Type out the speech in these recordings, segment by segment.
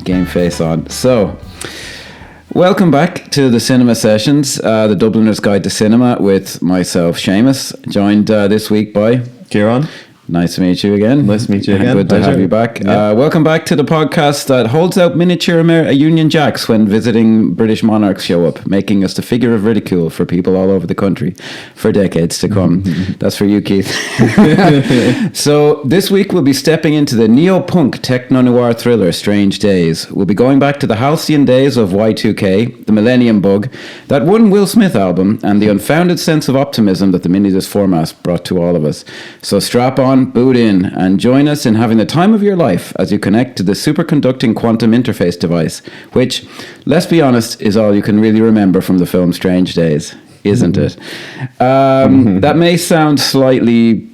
game face on. So, welcome back to the Cinema Sessions, the Dubliner's Guide to Cinema with myself, Seamus, joined this week by Ciaran. Nice to meet you again. Nice to meet you again. Good to have you back. Yeah. Welcome back to the podcast that holds out miniature Union Jacks when visiting British monarchs show up, making us the figure of ridicule for people all over the country for decades to come. That's for you, Keith. So this week we'll be stepping into the neo-punk techno-noir thriller Strange Days. We'll be going back to the halcyon days of Y2K, the Millennium bug, that one Will Smith album, and the unfounded sense of optimism that the mini-disc format brought to all of us. So strap on, boot in, and join us in having the time of your life as you connect to the superconducting quantum interface device, which, let's be honest, is all you can really remember from the film Strange Days, isn't it? That may sound slightly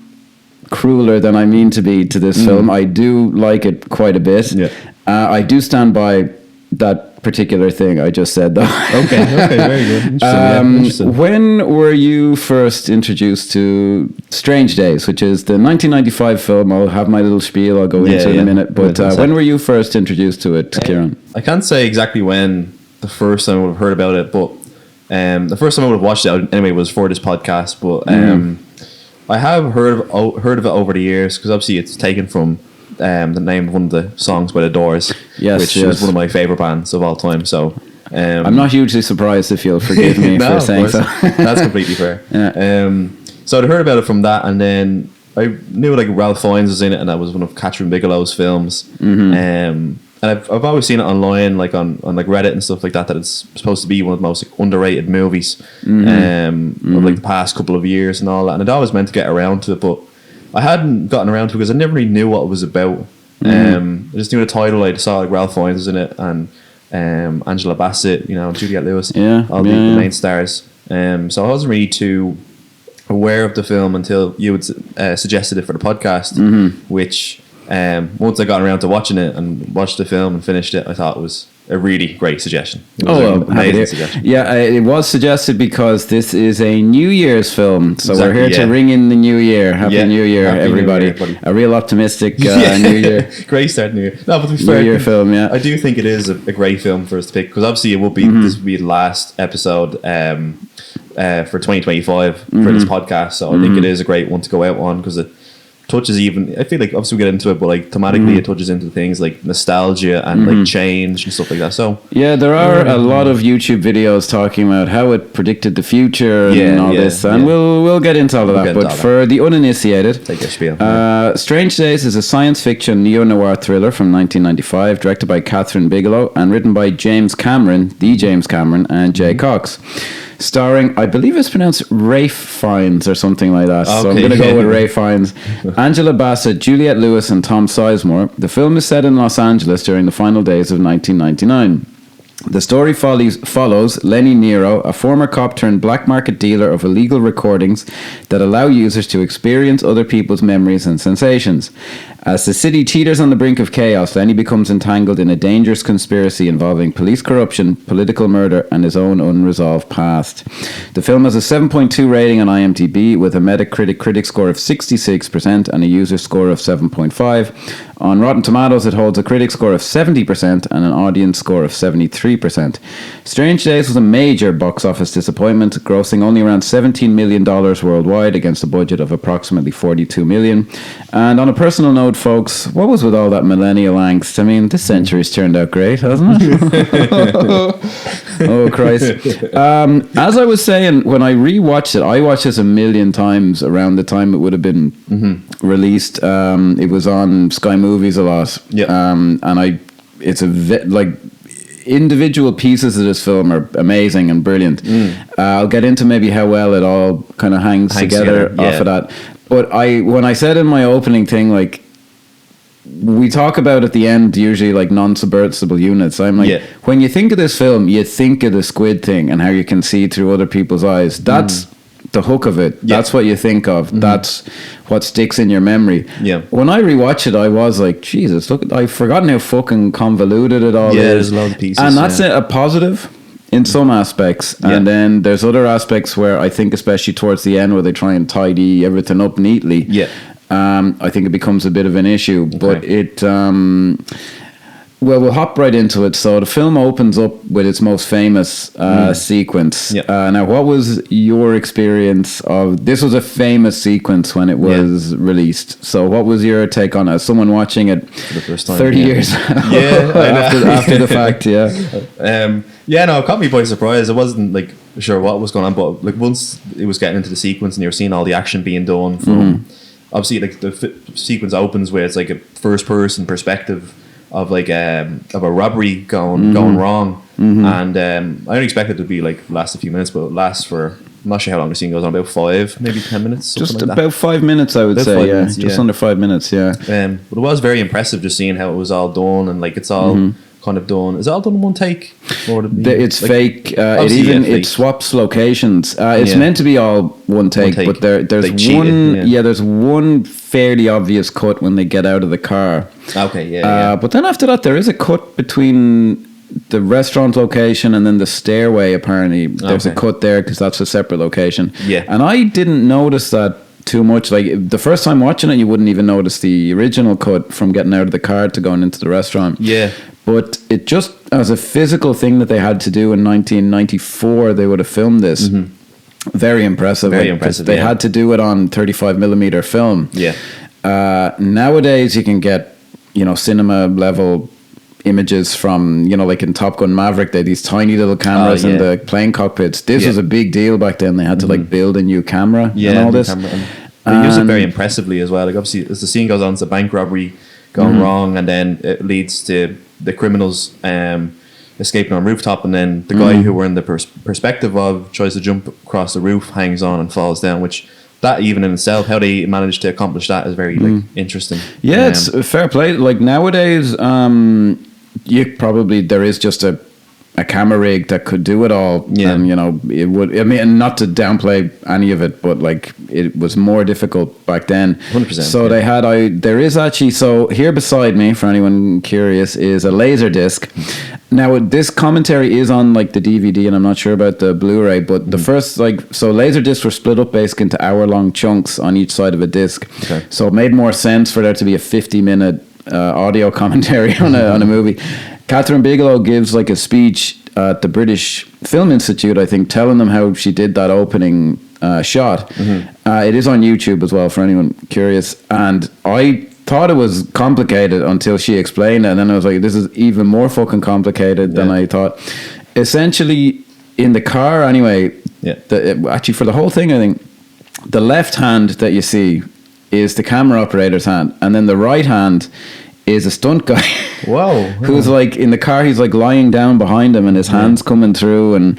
crueler than I mean to be to this film. I do like it quite a bit. Yeah. I do stand by that particular thing I just said, though. Okay, very good. Interesting. When were you first introduced to Strange Days, which is the 1995 film? I'll have my little spiel I'll go into in a minute. But when were you first introduced to it, Ciaran? I can't say exactly when the first time I would have heard about it, but the first time I would have watched it anyway was for this podcast. But I have heard of it over the years, because obviously it's taken from the name of one of the songs by The Doors, which is one of my favourite bands of all time. So I'm not hugely surprised if you'll forgive me for saying so. That's completely fair. Yeah. So I'd heard about it from that, and then I knew like Ralph Fiennes was in it, and that was one of Kathryn Bigelow's films. And I've always seen it online, like on like Reddit and stuff like that it's supposed to be one of the most underrated movies of like the past couple of years and all that. And I'd always meant to get around to it, but I hadn't gotten around to it because I never really knew what it was about. I just knew the title. I saw like Ralph Fiennes was in it, and Angela Bassett, Juliette Lewis, all the main stars. So I wasn't really too aware of the film until you had suggested it for the podcast, which once I got around to watching it and watched the film and finished it, I thought it was a really great suggestion. It was an amazing suggestion. Yeah, it was suggested because this is a New Year's film. So we're here to ring in the new year. Happy New Year, everybody. A real optimistic New Year. Great start New Year. No, but to be fair, New Year film, yeah. I do think it is a great film for us to pick, because obviously it will be this will be the last episode for 2025 for this podcast. So I think it is a great one to go out on, because it touches, even I feel like obviously we get into it, but like thematically it touches into things like nostalgia and like change and stuff like that. So yeah, there are a lot of YouTube videos talking about how it predicted the future and all this, and we'll get into all of that. But for the uninitiated, take your spiel. Strange Days is a science fiction neo-noir thriller from 1995, directed by Kathryn Bigelow and written by James Cameron, and Jay Cox. Starring, I believe it's pronounced Ralph Fiennes or something like that. Okay. So I'm going to go with Ralph Fiennes. Angela Bassett, Juliette Lewis, and Tom Sizemore. The film is set in Los Angeles during the final days of 1999. The story follows Lenny Nero, a former cop turned black market dealer of illegal recordings that allow users to experience other people's memories and sensations. As the city teeters on the brink of chaos, Lenny becomes entangled in a dangerous conspiracy involving police corruption, political murder, and his own unresolved past. The film has a 7.2 rating on IMDb with a Metacritic critic score of 66% and a user score of 7.5. On Rotten Tomatoes, it holds a critic score of 70% and an audience score of 73%. Strange Days was a major box office disappointment, grossing only around $17 million worldwide against a budget of approximately $42 million. And on a personal note, folks, what was with all that millennial angst? I mean, this century's turned out great, hasn't it? Oh, Christ. As I was saying, when I rewatched it, I watched this a million times around the time it would have been released. It was on Sky Movies a lot. And it's individual pieces of this film are amazing and brilliant. I'll get into maybe how well it all kind of hangs together off of that. But when I said in my opening thing, like, we talk about at the end usually like non-submersible units. I'm like, when you think of this film, you think of the squid thing and how you can see through other people's eyes. That's the hook of it. That's what you think of. That's what sticks in your memory. When I rewatch it, I was like, Jesus, look, I've forgotten how fucking convoluted it all is. There's a lot of pieces. And that's a positive in some aspects. And then there's other aspects where I think, especially towards the end, where they try and tidy everything up neatly. I think it becomes a bit of an issue. But Well, we'll hop right into it. So the film opens up with its most famous sequence. Yep. Now, what was your experience of this? Was a famous sequence when it was released. So what was your take on it? As someone watching it For the first time, 30 years after the fact, yeah, no, it caught me by surprise. I wasn't like sure what was going on, but like once it was getting into the sequence and you were seeing all the action being done from obviously like the sequence opens where it's like a first person perspective of like of a robbery going wrong, and I don't expect it to be like last a few minutes, but it lasts for, I'm not sure how long the scene goes on, about 5, maybe 10 minutes. Just like about 5 minutes, I would about say. 5 Yeah, minutes, just under 5 minutes. Yeah. But it was very impressive just seeing how it was all done, and like it's all kind of done. Is it all done in one take? Or would it be, It's like, fake. It obviously, even yeah, fake. it swaps locations. It's meant to be all one take, but there's They cheated, one. There's one fairly obvious cut when they get out of the car. Okay, yeah. But then after that, there is a cut between the restaurant location and then the stairway. Apparently, there's a cut there because that's a separate location. Yeah. And I didn't notice that too much. Like the first time watching it, you wouldn't even notice the original cut from getting out of the car to going into the restaurant. Yeah. But it just, as a physical thing that they had to do in 1994, they would have filmed this. Very impressive. Very impressive. They had to do it on 35mm film. Yeah. Nowadays, you can get, cinema level images from, like in Top Gun Maverick, they had these tiny little cameras in the plane cockpits. This was a big deal back then. They had to like build a new camera and all this. They use it very impressively as well. Like obviously, as the scene goes on, it's a bank robbery gone wrong, and then it leads to the criminals escaping on rooftop, and then the guy who we're in the perspective of tries to jump across the roof, hangs on, and falls down. Which that even in itself, how they managed to accomplish that is very like interesting. Yeah, it's a fair play. Like nowadays, there is just a camera rig that could do it all. Yeah. And, it would, I mean, and not to downplay any of it, but like it was more difficult back then. 100%. So they had, there is actually, so here beside me, for anyone curious, is a laser disc. Now this commentary is on like the DVD, and I'm not sure about the Blu-ray, but the first, so laser discs were split up basically into hour-long chunks on each side of a disc. Okay. So it made more sense for there to be a 50-minute audio commentary on a movie. Kathryn Bigelow gives like a speech at the British Film Institute, I think, telling them how she did that opening shot. It is on YouTube as well for anyone curious. And I thought it was complicated until she explained it. And then I was like, this is even more fucking complicated than I thought. Essentially, in the car anyway, actually for the whole thing, I think, the left hand that you see is the camera operator's hand. And then the right hand is a stunt guy. Whoa. Who's like in the car, he's like lying down behind him and his hands coming through, and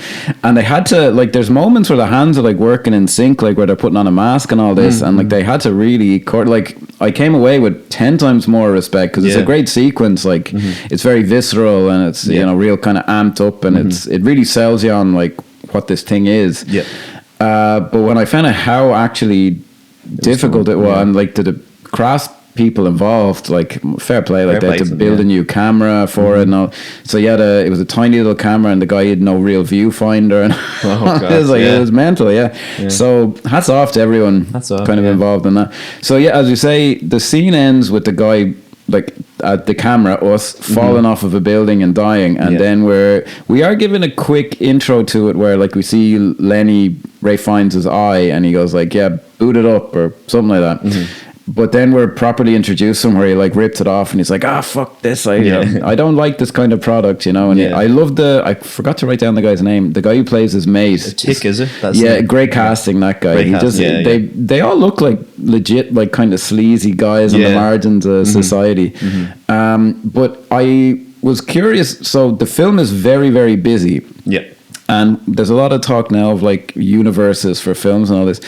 they had to, like, there's moments where the hands are like working in sync, like where they're putting on a mask and all this, and like they had to really like, I came away with 10 times more respect because it's a great sequence. Like it's very visceral, and it's real kind of amped up, and it really sells you on like what this thing is. But when I found out how actually difficult it was, and like the crafts people involved, like fair play, like they had to build a new camera for it and all. So it was a tiny little camera, and the guy had no real viewfinder, and it was like it was mental. So hats off to everyone involved in that. So as you say, the scene ends with the guy like at the camera, us falling off of a building and dying, and then we are given a quick intro to it where like we see Ray finds his eye, and he goes like, boot it up or something like that. But then we're properly introduced to him where he like rips it off, and he's like, fuck this. I don't like this kind of product, and I love I forgot to write down the guy's name. The guy who plays his mate. Tick, is it? That's great casting, that guy. They all look like legit, like kind of sleazy guys on the margins of society. But I was curious. So the film is very, very busy. And there's a lot of talk now of like universes for films and all this.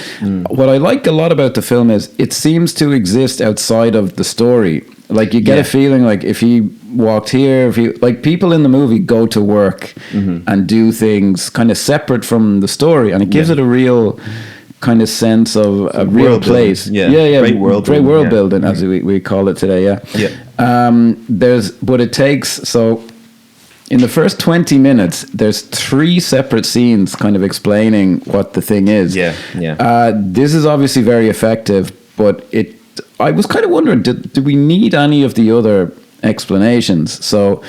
What I like a lot about the film is it seems to exist outside of the story. Like you get a feeling like if he walked here, like people in the movie go to work and do things kind of separate from the story, and it gives it a real kind of sense of a real place. Great world building, as we call it today. But it takes in the first 20 minutes, there's 3 separate scenes kind of explaining what the thing is. This is obviously very effective, but I was kind of wondering, do we need any of the other explanations. So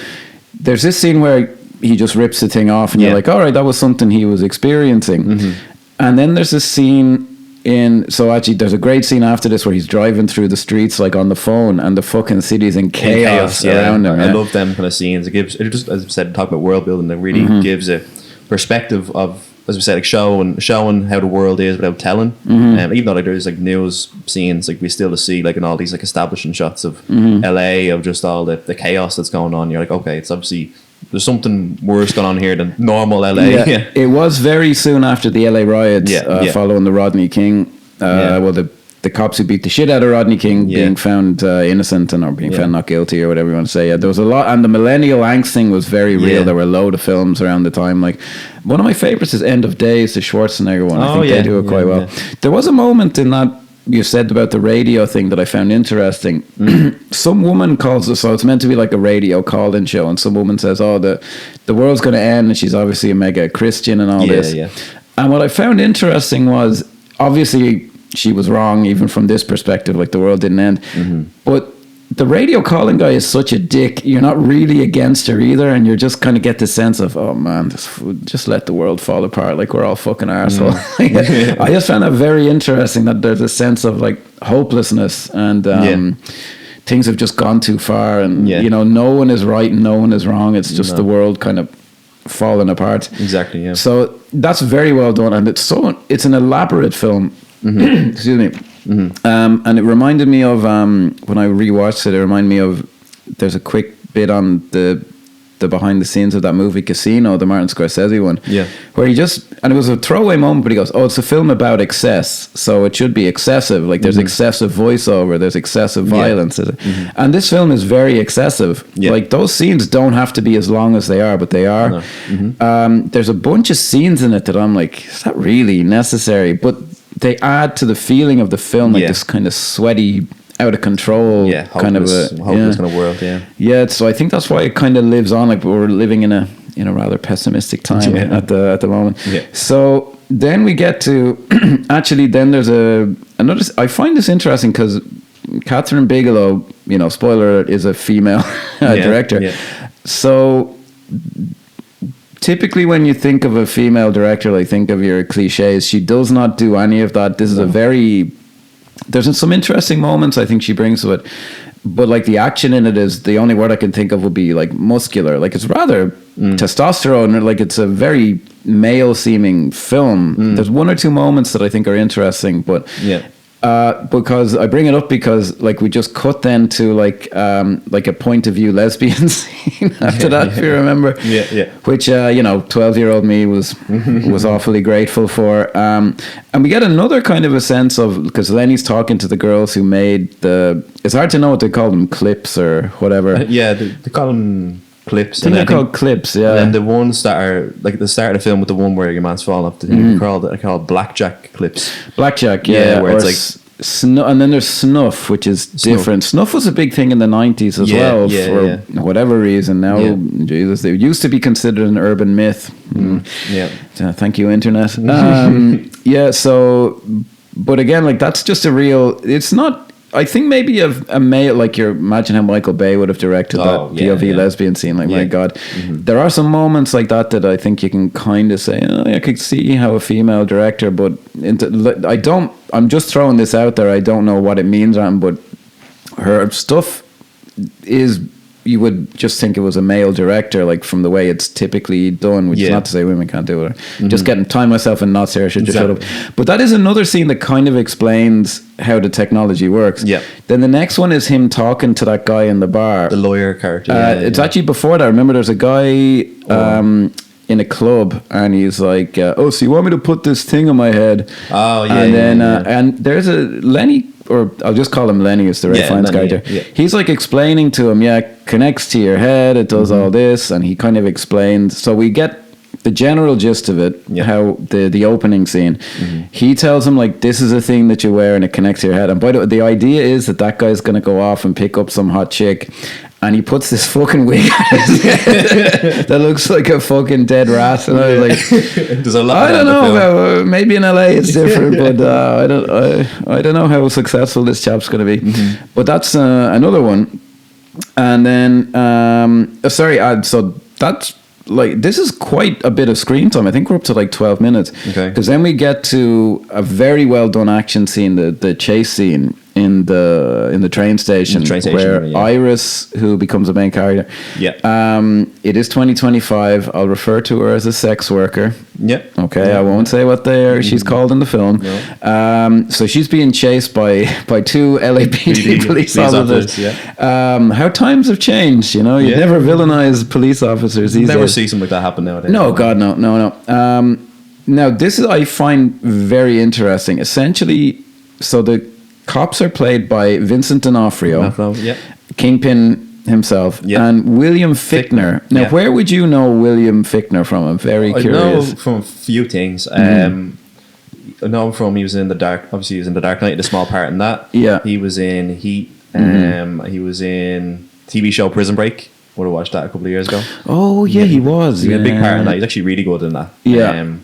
there's this scene where he just rips the thing off, and you're like, all right, that was something he was experiencing. And then there's this scene actually there's a great scene after this where he's driving through the streets like on the phone, and the fucking city's in chaos around him. I love them kind of scenes. It just, as I said, talk about world building, it really gives a perspective of, as we said, like showing how the world is without telling. Even though like there's like news scenes, like we still see like in all these like establishing shots of LA, of just all the chaos that's going on. You're like, okay, it's obviously there's something worse going on here than normal LA. Yeah. It was very soon after the LA riots, following the Rodney King. Well, the cops who beat the shit out of Rodney King being found innocent or being found not guilty or whatever you want to say. There was a lot, and the millennial angst thing was very real. There were a load of films around the time. Like one of my favorites is End of Days, the Schwarzenegger one. I think they do it quite well. There was a moment in that you said about the radio thing that I found interesting. Some woman calls us, so it's meant to be like a radio call-in show, and some woman says, oh, the world's going to end, and she's obviously a mega Christian and all this. And what I found interesting was, obviously she was wrong even from this perspective, like the world didn't end. But the radio calling guy is such a dick. You're not really against her either, and you just kind of get the sense of, oh man, just let the world fall apart, like we're all fucking arseholes. I just found that very interesting, that there's a sense of like hopelessness and things have just gone too far, and you know, no one is right and no one is wrong. It's just the world kind of falling apart. Exactly. Yeah. So that's very well done, and it's an elaborate film. Excuse me. And it reminded me of when I rewatched it. It reminded me of, there's a quick bit on the behind the scenes of that movie Casino, the Martin Scorsese one, where he just, and it was a throwaway moment, but he goes, oh, it's a film about excess, so it should be excessive. Like there's excessive voiceover, there's excessive violence, and this film is very excessive. Like those scenes don't have to be as long as they are, but they are. There's a bunch of scenes in it that I'm like, is that really necessary? But they add to the feeling of the film, like this kind of sweaty, out of control kind of a hopeless kind of world. So I think that's why it kind of lives on. Like we're living in a rather pessimistic time at the moment. So then we get to actually then there's another. I find this interesting because Kathryn Bigelow, you know, spoiler alert, is a female director. So typically when you think of a female director, like think of your cliches. She does not do any of that. This is there's some interesting moments I think she brings to it, but like the action in it is, the only word I can think of would be like muscular. Like it's rather testosterone, like it's a very male seeming film. There's one or two moments that I think are interesting, but because I bring it up because like we just cut then to like a point of view lesbian scene after that, if you remember, which 12-year-old me was awfully grateful for, and we get another kind of a sense of, because Lenny's talking to the girls who made it's hard to know what they call them, clips or whatever. They call them clips. I think they're called clips, And then the ones that are like the start of the film with the one where your man's falling off the thing, I call it blackjack clips. Blackjack, where it's like and then there's snuff, which is different. Snuff was a big thing in the 90s as well, for whatever reason. Now, Jesus, they used to be considered an urban myth. Thank you, internet. So, but again, like that's just a real. It's not. I think maybe a male, like imagine how Michael Bay would have directed that POV lesbian scene. Like, my God, there are some moments like that I think you can kind of say, I could see how a female director, but I don't. I'm just throwing this out there. I don't know what it means, but her stuff is, you would just think it was a male director, like from the way it's typically done, which is not to say women can't do it. Just getting time myself and not say I should just shut up. But that is another scene that kind of explains how the technology works. Then the next one is him talking to that guy in the bar, the lawyer character. It's actually before that. I remember there's a guy in a club, and he's like, so you want me to put this thing on my head? And then and there's a Lenny, or I'll just call him Lenny, is the Ray Fiennes character. He's like explaining to him, connects to your head, it does all this, and he kind of explains. So we get the general gist of it, how the opening scene. He tells him, like, this is a thing that you wear and it connects to your head. And by the way, the idea is that guy's going to go off and pick up some hot chick, and he puts this fucking wig on his head that looks like a fucking dead rat. And I was like, there's a lot. I don't know. Maybe in LA it's different, but I don't know how successful this chap's going to be. But that's another one. And then, so that's like, this is quite a bit of screen time. I think we're up to like 12 minutes. Okay. Because then we get to a very well done action scene, the chase scene in the train station, where Iris, who becomes a main character, it is 2025. I'll refer to her as a sex worker. Okay, I won't say what she's called in the film. No. So she's being chased by two LAPD police officers. How times have changed, you know. You never villainize police officers these days. Never see something like that happen nowadays. No, God, no. Now this is, I find, very interesting. Essentially, so the cops are played by Vincent D'Onofrio, Kingpin himself, and William Fichtner. Now, where would you know William Fichtner from? I'm very curious. I know from a few things. I know from, he was in The Dark. Obviously, he was in The Dark Knight, a small part in that. Yeah. He was in Heat. He was in TV show Prison Break. Would have watched that a couple of years ago. Oh, yeah, he was. He had a big part in that. He's actually really good in that. Yeah.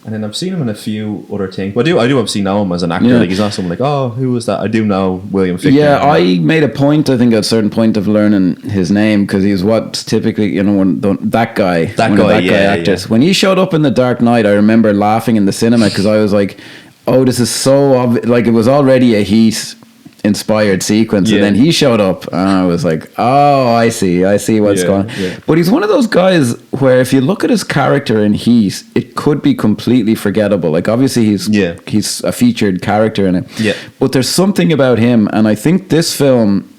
And then I've seen him in a few other things. But I do obviously know him as an actor. Like, he's not someone like, oh, who was that? I do know William Fichtner. Yeah, I made a point, I think, at a certain point of learning his name, because he's what's typically, you know, that guy actors. When he showed up in The Dark Knight, I remember laughing in the cinema because I was like, oh, this is so obvious. Like, it was already a Heat inspired sequence, and then he showed up and I was like, oh, I see what's going on. But he's one of those guys where if you look at his character in Heat, it could be completely forgettable. Like, obviously he's a featured character in it, but there's something about him, and I think this film,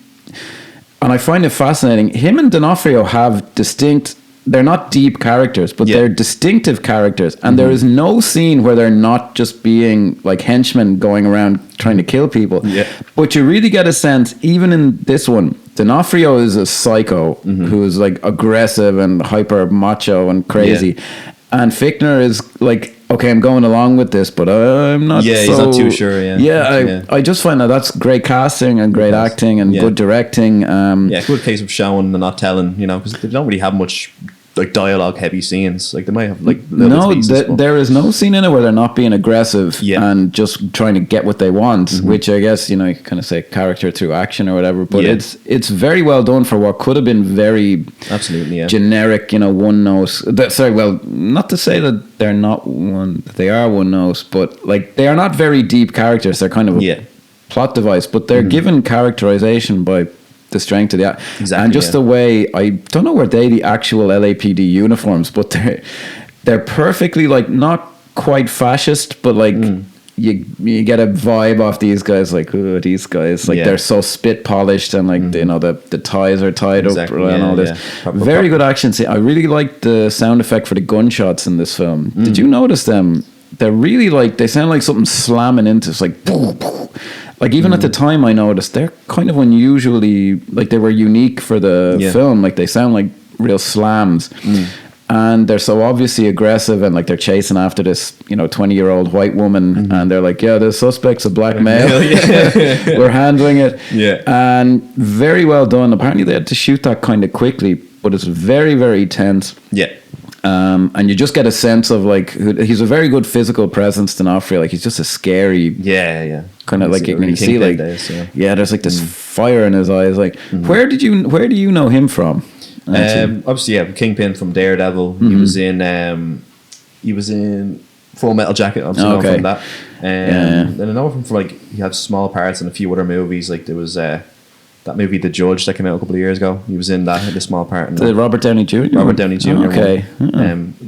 and I find it fascinating, him and D'Onofrio have distinct, they're not deep characters, but they're distinctive characters. And there is no scene where they're not just being like henchmen going around trying to kill people. But you really get a sense, even in this one, D'Onofrio is a psycho who is like aggressive and hyper macho and crazy. And Fichtner is like, okay, I'm going along with this, but I'm not. Yeah, he's not too sure. I just find that's great casting and great acting and good directing. Good case of showing and not telling, you know, because they don't really have much like dialogue heavy scenes. Like, they might have like there is no scene in it where they're not being aggressive and just trying to get what they want, which I guess, you know, you kind of say character through action or whatever, but it's very well done for what could have been very generic, you know, one note. Not to say that they're not they are one note, but like, they are not very deep characters. They're kind of a plot device, but they're given characterization by the strength of the and just the way, I don't know where the actual LAPD uniforms, but they're perfectly, like, not quite fascist, but like you get a vibe off these guys, like, oh, these guys, like, they're so spit polished, and like you know, the ties are tied up and all this. Very good action scene. I really liked the sound effect for the gunshots in this film. Did you notice them? They're really like, they sound like something slamming into. It's like boom, boom. Like, even at the time, I noticed they're kind of unusually, like, they were unique for the film. Like, they sound like real slams. And they're so obviously aggressive, and like, they're chasing after this, you know, 20-year-old white woman, and they're like, the suspect's a black male. We're handling it. And very well done. Apparently they had to shoot that kind of quickly, but it's very, very tense. And you just get a sense of, like, he's a very good physical presence, D'Onofrio. Like, he's just a scary, kind of like, you see, like, there's like this fire in his eyes. Like, where do you know him from? Obviously, Kingpin from Daredevil. He was in Full Metal Jacket. Obviously, know from that. And I know him from, like, he had small parts in a few other movies. Like, there was that movie, The Judge, that came out a couple of years ago. He was in that, had a small part in that. Robert Downey Jr.? Robert Downey Jr. Okay.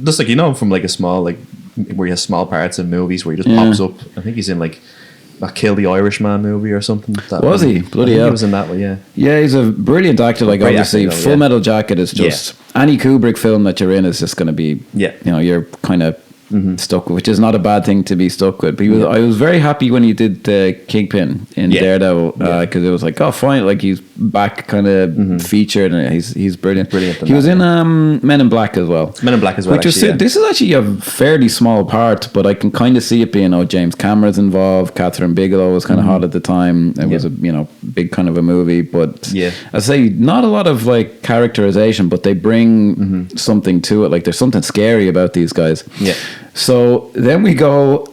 Just like, you know him from like a small, like, where he has small parts in movies where he just pops up. I think he's in like a Kill the Irishman movie or something. Was he? Bloody hell. He was in that one, Yeah, he's a brilliant actor. Like, obviously, actor, though, Full Metal Jacket is just, any Kubrick film that you're in is just going to be, you know, you're kind of stuck with, which is not a bad thing to be stuck with. But I was very happy when he did the Kingpin in Daredevil, because it was like, oh, fine, like, he's back kind of featured, and he's brilliant. He was in Men in Black as well. Which actually, this is actually a fairly small part, but I can kind of see it being, James Cameron's involved. Kathryn Bigelow was kind of hot at the time. It was a, you know, big kind of a movie, but I say not a lot of like characterization, but they bring something to it. Like, there's something scary about these guys. So then we go,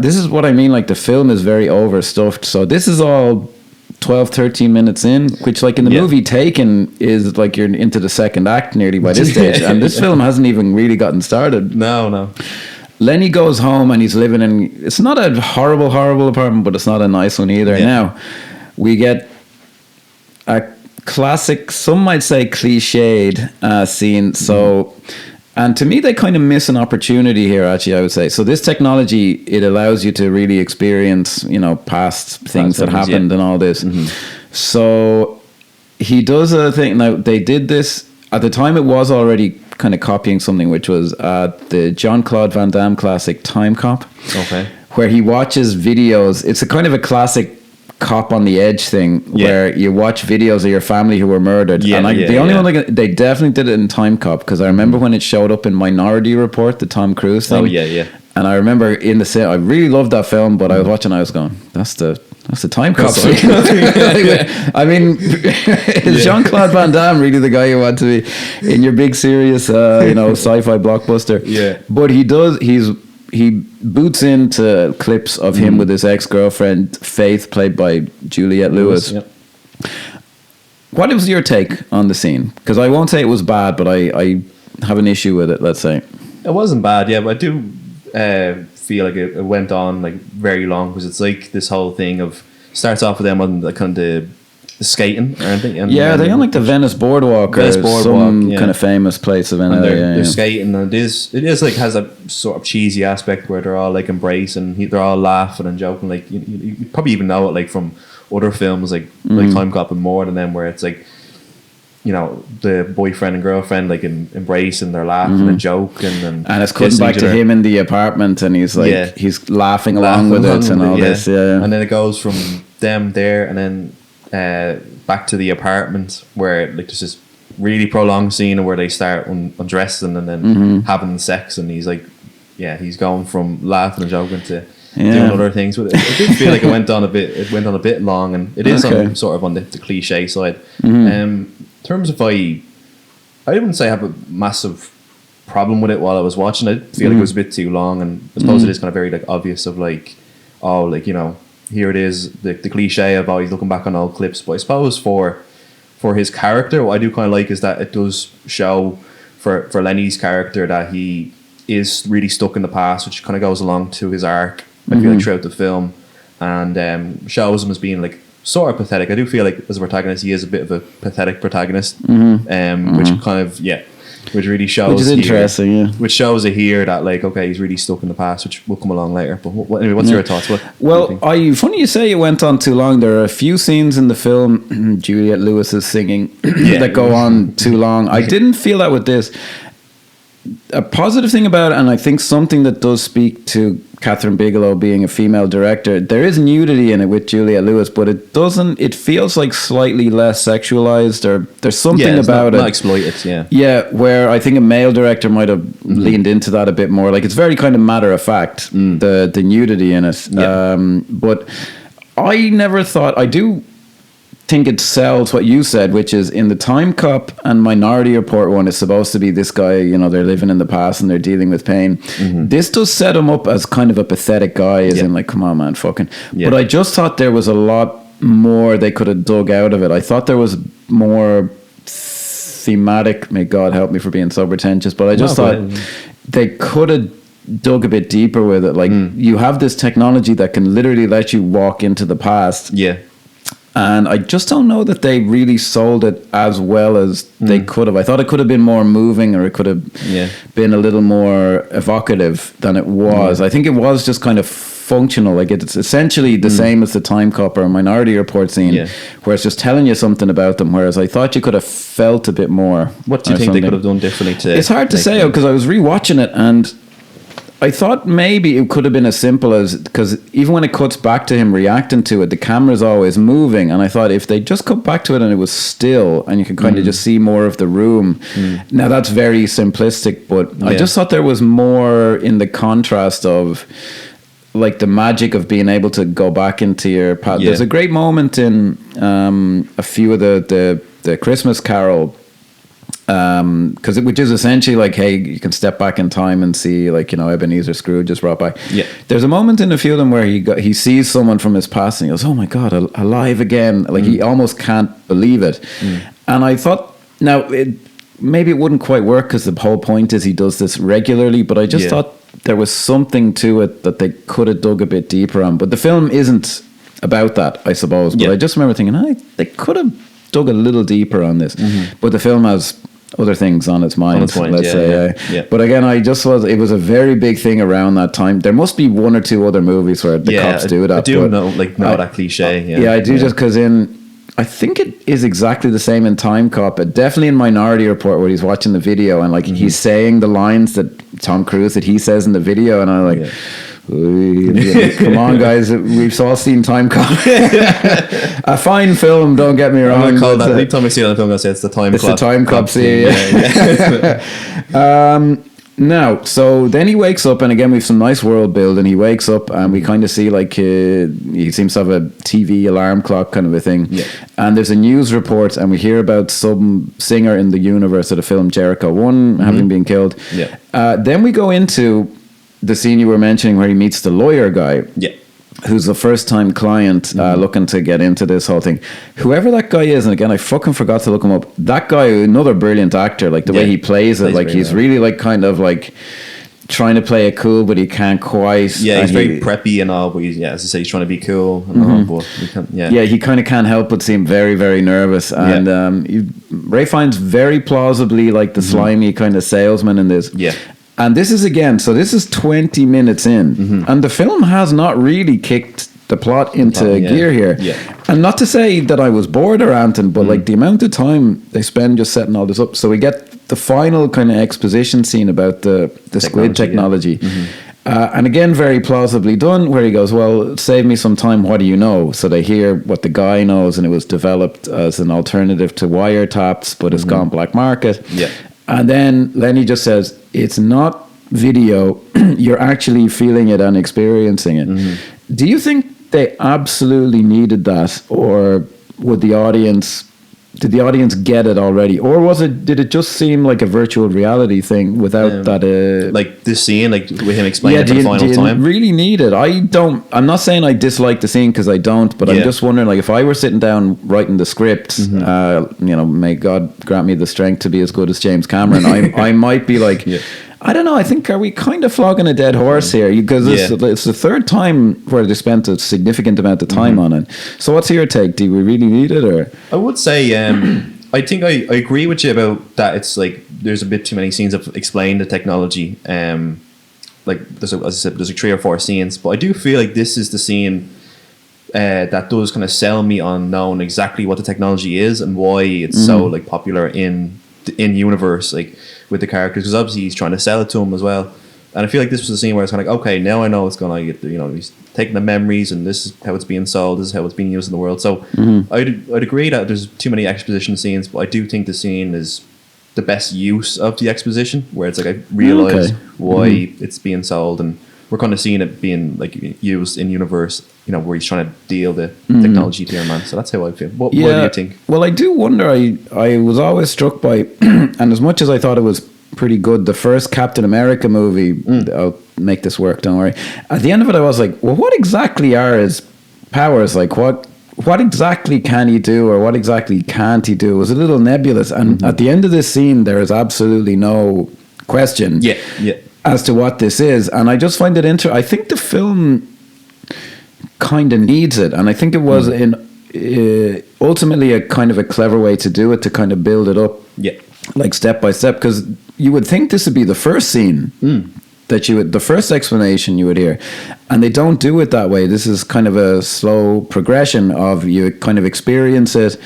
this is what I mean, like, the film is very overstuffed. So this is all 12, 13 minutes in, which like in the movie Taken is like you're into the second act nearly by this stage, and this film hasn't even really gotten started. No. Lenny goes home and he's living in, it's not a horrible apartment, but it's not a nice one either. Now we get a classic, some might say cliched scene. So, and to me, they kind of miss an opportunity here, actually, I would say. So this technology, it allows you to really experience, past things that happened and all this. So he does a thing. Now, they did this, at the time it was already kind of copying something, which was the Jean-Claude Van Damme classic Time Cop. Okay. Where he watches videos. It's a kind of a classic cop on the edge thing where you watch videos of your family who were murdered. And the only one they definitely did it in Time Cop, because I remember when it showed up in Minority Report, the Tom Cruise thing. Oh yeah. And I remember in the set, I really loved that film, but I was watching, I was going, that's the Time Cop thing. I mean, is Jean-Claude Van Damme really the guy you want to be in your big serious sci-fi blockbuster? Yeah. But he boots into clips of him with his ex-girlfriend Faith, played by Juliette Lewis. Yep. What was your take on the scene? Because I won't say it was bad, but I have an issue with it, let's say. It wasn't bad, but I do feel like it went on like very long, because it's like this whole thing of, starts off with them on the kind of the skating or anything. And they on like the Venice Boardwalk some kind of famous place of Venice. They're skating, and it is like has a sort of cheesy aspect where they're all like embracing, they're all laughing and joking. Like you probably even know it like from other films like Time Cop and more than them, where it's like, the boyfriend and girlfriend like embracing, they're laughing and joking, and it's cutting back to him in the apartment, and he's like he's laughing along with it and all this. And then it goes from them there, and then back to the apartment where like there's this really prolonged scene where they start undressing and then having sex, and he's like, he's going from laughing and joking to doing other things with it. I did feel like it went on a bit long, and it is on sort of on the cliche side. In terms of I wouldn't say I have a massive problem with it while I was watching it. I feel like it was a bit too long, and I suppose it is kind of very like obvious of like, here it is, the cliche of he's looking back on old clips. But I suppose for his character, what I do kind of like is that it does show for Lenny's character that he is really stuck in the past, which kind of goes along to his arc, I feel like, throughout the film, and shows him as being like sort of pathetic. I do feel like as a protagonist, he is a bit of a pathetic protagonist, which kind of which really shows, which is interesting, which shows it here that like, okay, he's really stuck in the past, which will come along later. But anyway, what's your thoughts? Funny you say it went on too long. There are a few scenes in the film, Juliette Lewis is singing, that go on too long. I didn't feel that with this. A positive thing about it, and I think something that does speak to Kathryn Bigelow being a female director, there is nudity in it with Juliette Lewis, but it feels like slightly less sexualized, or there's something about it. Not exploited, where I think a male director might have leaned into that a bit more. Like, it's very kind of matter of fact, the nudity in it. But I never thought, I do think it sells what you said, which is in the Time Cop and Minority Report one, it's supposed to be this guy, they're living in the past and they're dealing with pain. This does set him up as kind of a pathetic guy, as in like, come on, man, fucking. But I just thought there was a lot more they could have dug out of it. I thought there was more thematic, may God help me for being so pretentious, but I just thought they could have dug a bit deeper with it. Like, you have this technology that can literally let you walk into the past. And I just don't know that they really sold it as well as they could have. I thought it could have been more moving, or it could have been a little more evocative than it was. I think it was just kind of functional. Like, it's essentially the same as the Time Cop or Minority Report scene, where it's just telling you something about them. Whereas I thought you could have felt a bit more. What do you think they could have done differently? It's hard to say, because I was rewatching it and I thought maybe it could have been as simple as, because even when it cuts back to him reacting to it, the camera's always moving, and I thought if they just cut back to it and it was still, and you could kind of just see more of the room. Now that's very simplistic, but I just thought there was more in the contrast of like the magic of being able to go back into your past. There's a great moment in a few of the Christmas Carol because which is essentially like, hey, you can step back in time and see, like, you know, Ebenezer Scrooge just brought by. Yeah. There's a moment in a few of them where he sees someone from his past and he goes, oh my God, alive again. Like he almost can't believe it. And I thought, now maybe it wouldn't quite work because the whole point is he does this regularly, but I just thought there was something to it that they could have dug a bit deeper on. But the film isn't about that, I suppose. But I just remember thinking, they could have dug a little deeper on this. But the film has other things on its mind, let's say. Yeah. But again, it was a very big thing around that time. There must be one or two other movies where the cops do that. I do know that cliche. Yeah, I do, just because I think it is exactly the same in Time Cop, but definitely in Minority Report where he's watching the video and like he's saying the lines that Tom Cruise that he says in the video, and I'm like, come on guys, we've all seen Time Cop. A fine film, don't get me wrong. I'm gonna call that, every time I see it on the film, I say it's the Time Cop. It's the Time Cop scene. Now, so then he wakes up, and again we've some nice world building. He wakes up and we kind of see like he seems to have a TV alarm clock kind of a thing, and there's a news report, and we hear about some singer in the universe of the film Jericho 1 having been killed. Then we go into the scene you were mentioning where he meets the lawyer guy, who's the first time client looking to get into this whole thing. Whoever that guy is, and again I fucking forgot to look him up, that guy, another brilliant actor, like the way he plays it, like he's really like kind of like trying to play it cool, but he can't quite. He's very preppy and all, but he's, as I say, he's trying to be cool and all, but he kind of can't help but seem very, very nervous. And Ray Fiennes very plausibly like the slimy kind of salesman in this. And this is this is 20 minutes in, and the film has not really kicked the plot into gear here. And not to say that I was bored or anything, but like the amount of time they spend just setting all this up. So we get the final kind of exposition scene about the squid technology. And again, very plausibly done, where he goes, well, save me some time, what do you know? So they hear what the guy knows, and it was developed as an alternative to wiretaps, but it's gone black market. And then Lenny just says, it's not video, you're actually feeling it and experiencing it. Do you think they absolutely needed that, or did the audience get it already, or did it just seem like a virtual reality thing without that like this scene, like with him explaining it for the final time? You really need it? I'm not saying I dislike the scene, because I don't, but I'm just wondering, like, if I were sitting down writing the script, you know, may God grant me the strength to be as good as James Cameron, I might be like, I don't know, I think, are we kind of flogging a dead horse here? Because it's the third time where they spent a significant amount of time on it. So what's your take? Do we really need it? Or I would say, I think I agree with you about that. It's like there's a bit too many scenes of explaining the technology. Like as I said, there's like 3 or 4 scenes, but I do feel like this is the scene that does kind of sell me on knowing exactly what the technology is and why it's so like popular in universe, like with the characters, because obviously he's trying to sell it to him as well. And I feel like this was the scene where it's kind of like, okay, now I know it's gonna get, you know, he's taking the memories and this is how it's being sold, this is how it's being used in the world. So I'd agree that there's too many exposition scenes, but I do think the scene is the best use of the exposition, where it's like I realize why it's being sold, and we're kind of seeing it being like used in universe, you know, where he's trying to deal the technology to your man. So that's how I feel. What do you think? Well, I do wonder. I was always struck by, and as much as I thought it was pretty good, the first Captain America movie, I'll make this work, don't worry. At the end of it, I was like, well, what exactly are his powers? Like, what exactly can he do, or what exactly can't he do? It was a little nebulous. And at the end of this scene, there is absolutely no question as to what this is. And I just find it interesting. I think the film kind of needs it, and I think it was ultimately a kind of a clever way to do it, to kind of build it up like step by step, because you would think this would be the first scene that the first explanation you would hear, and they don't do it that way. This is kind of a slow progression of you kind of experience it.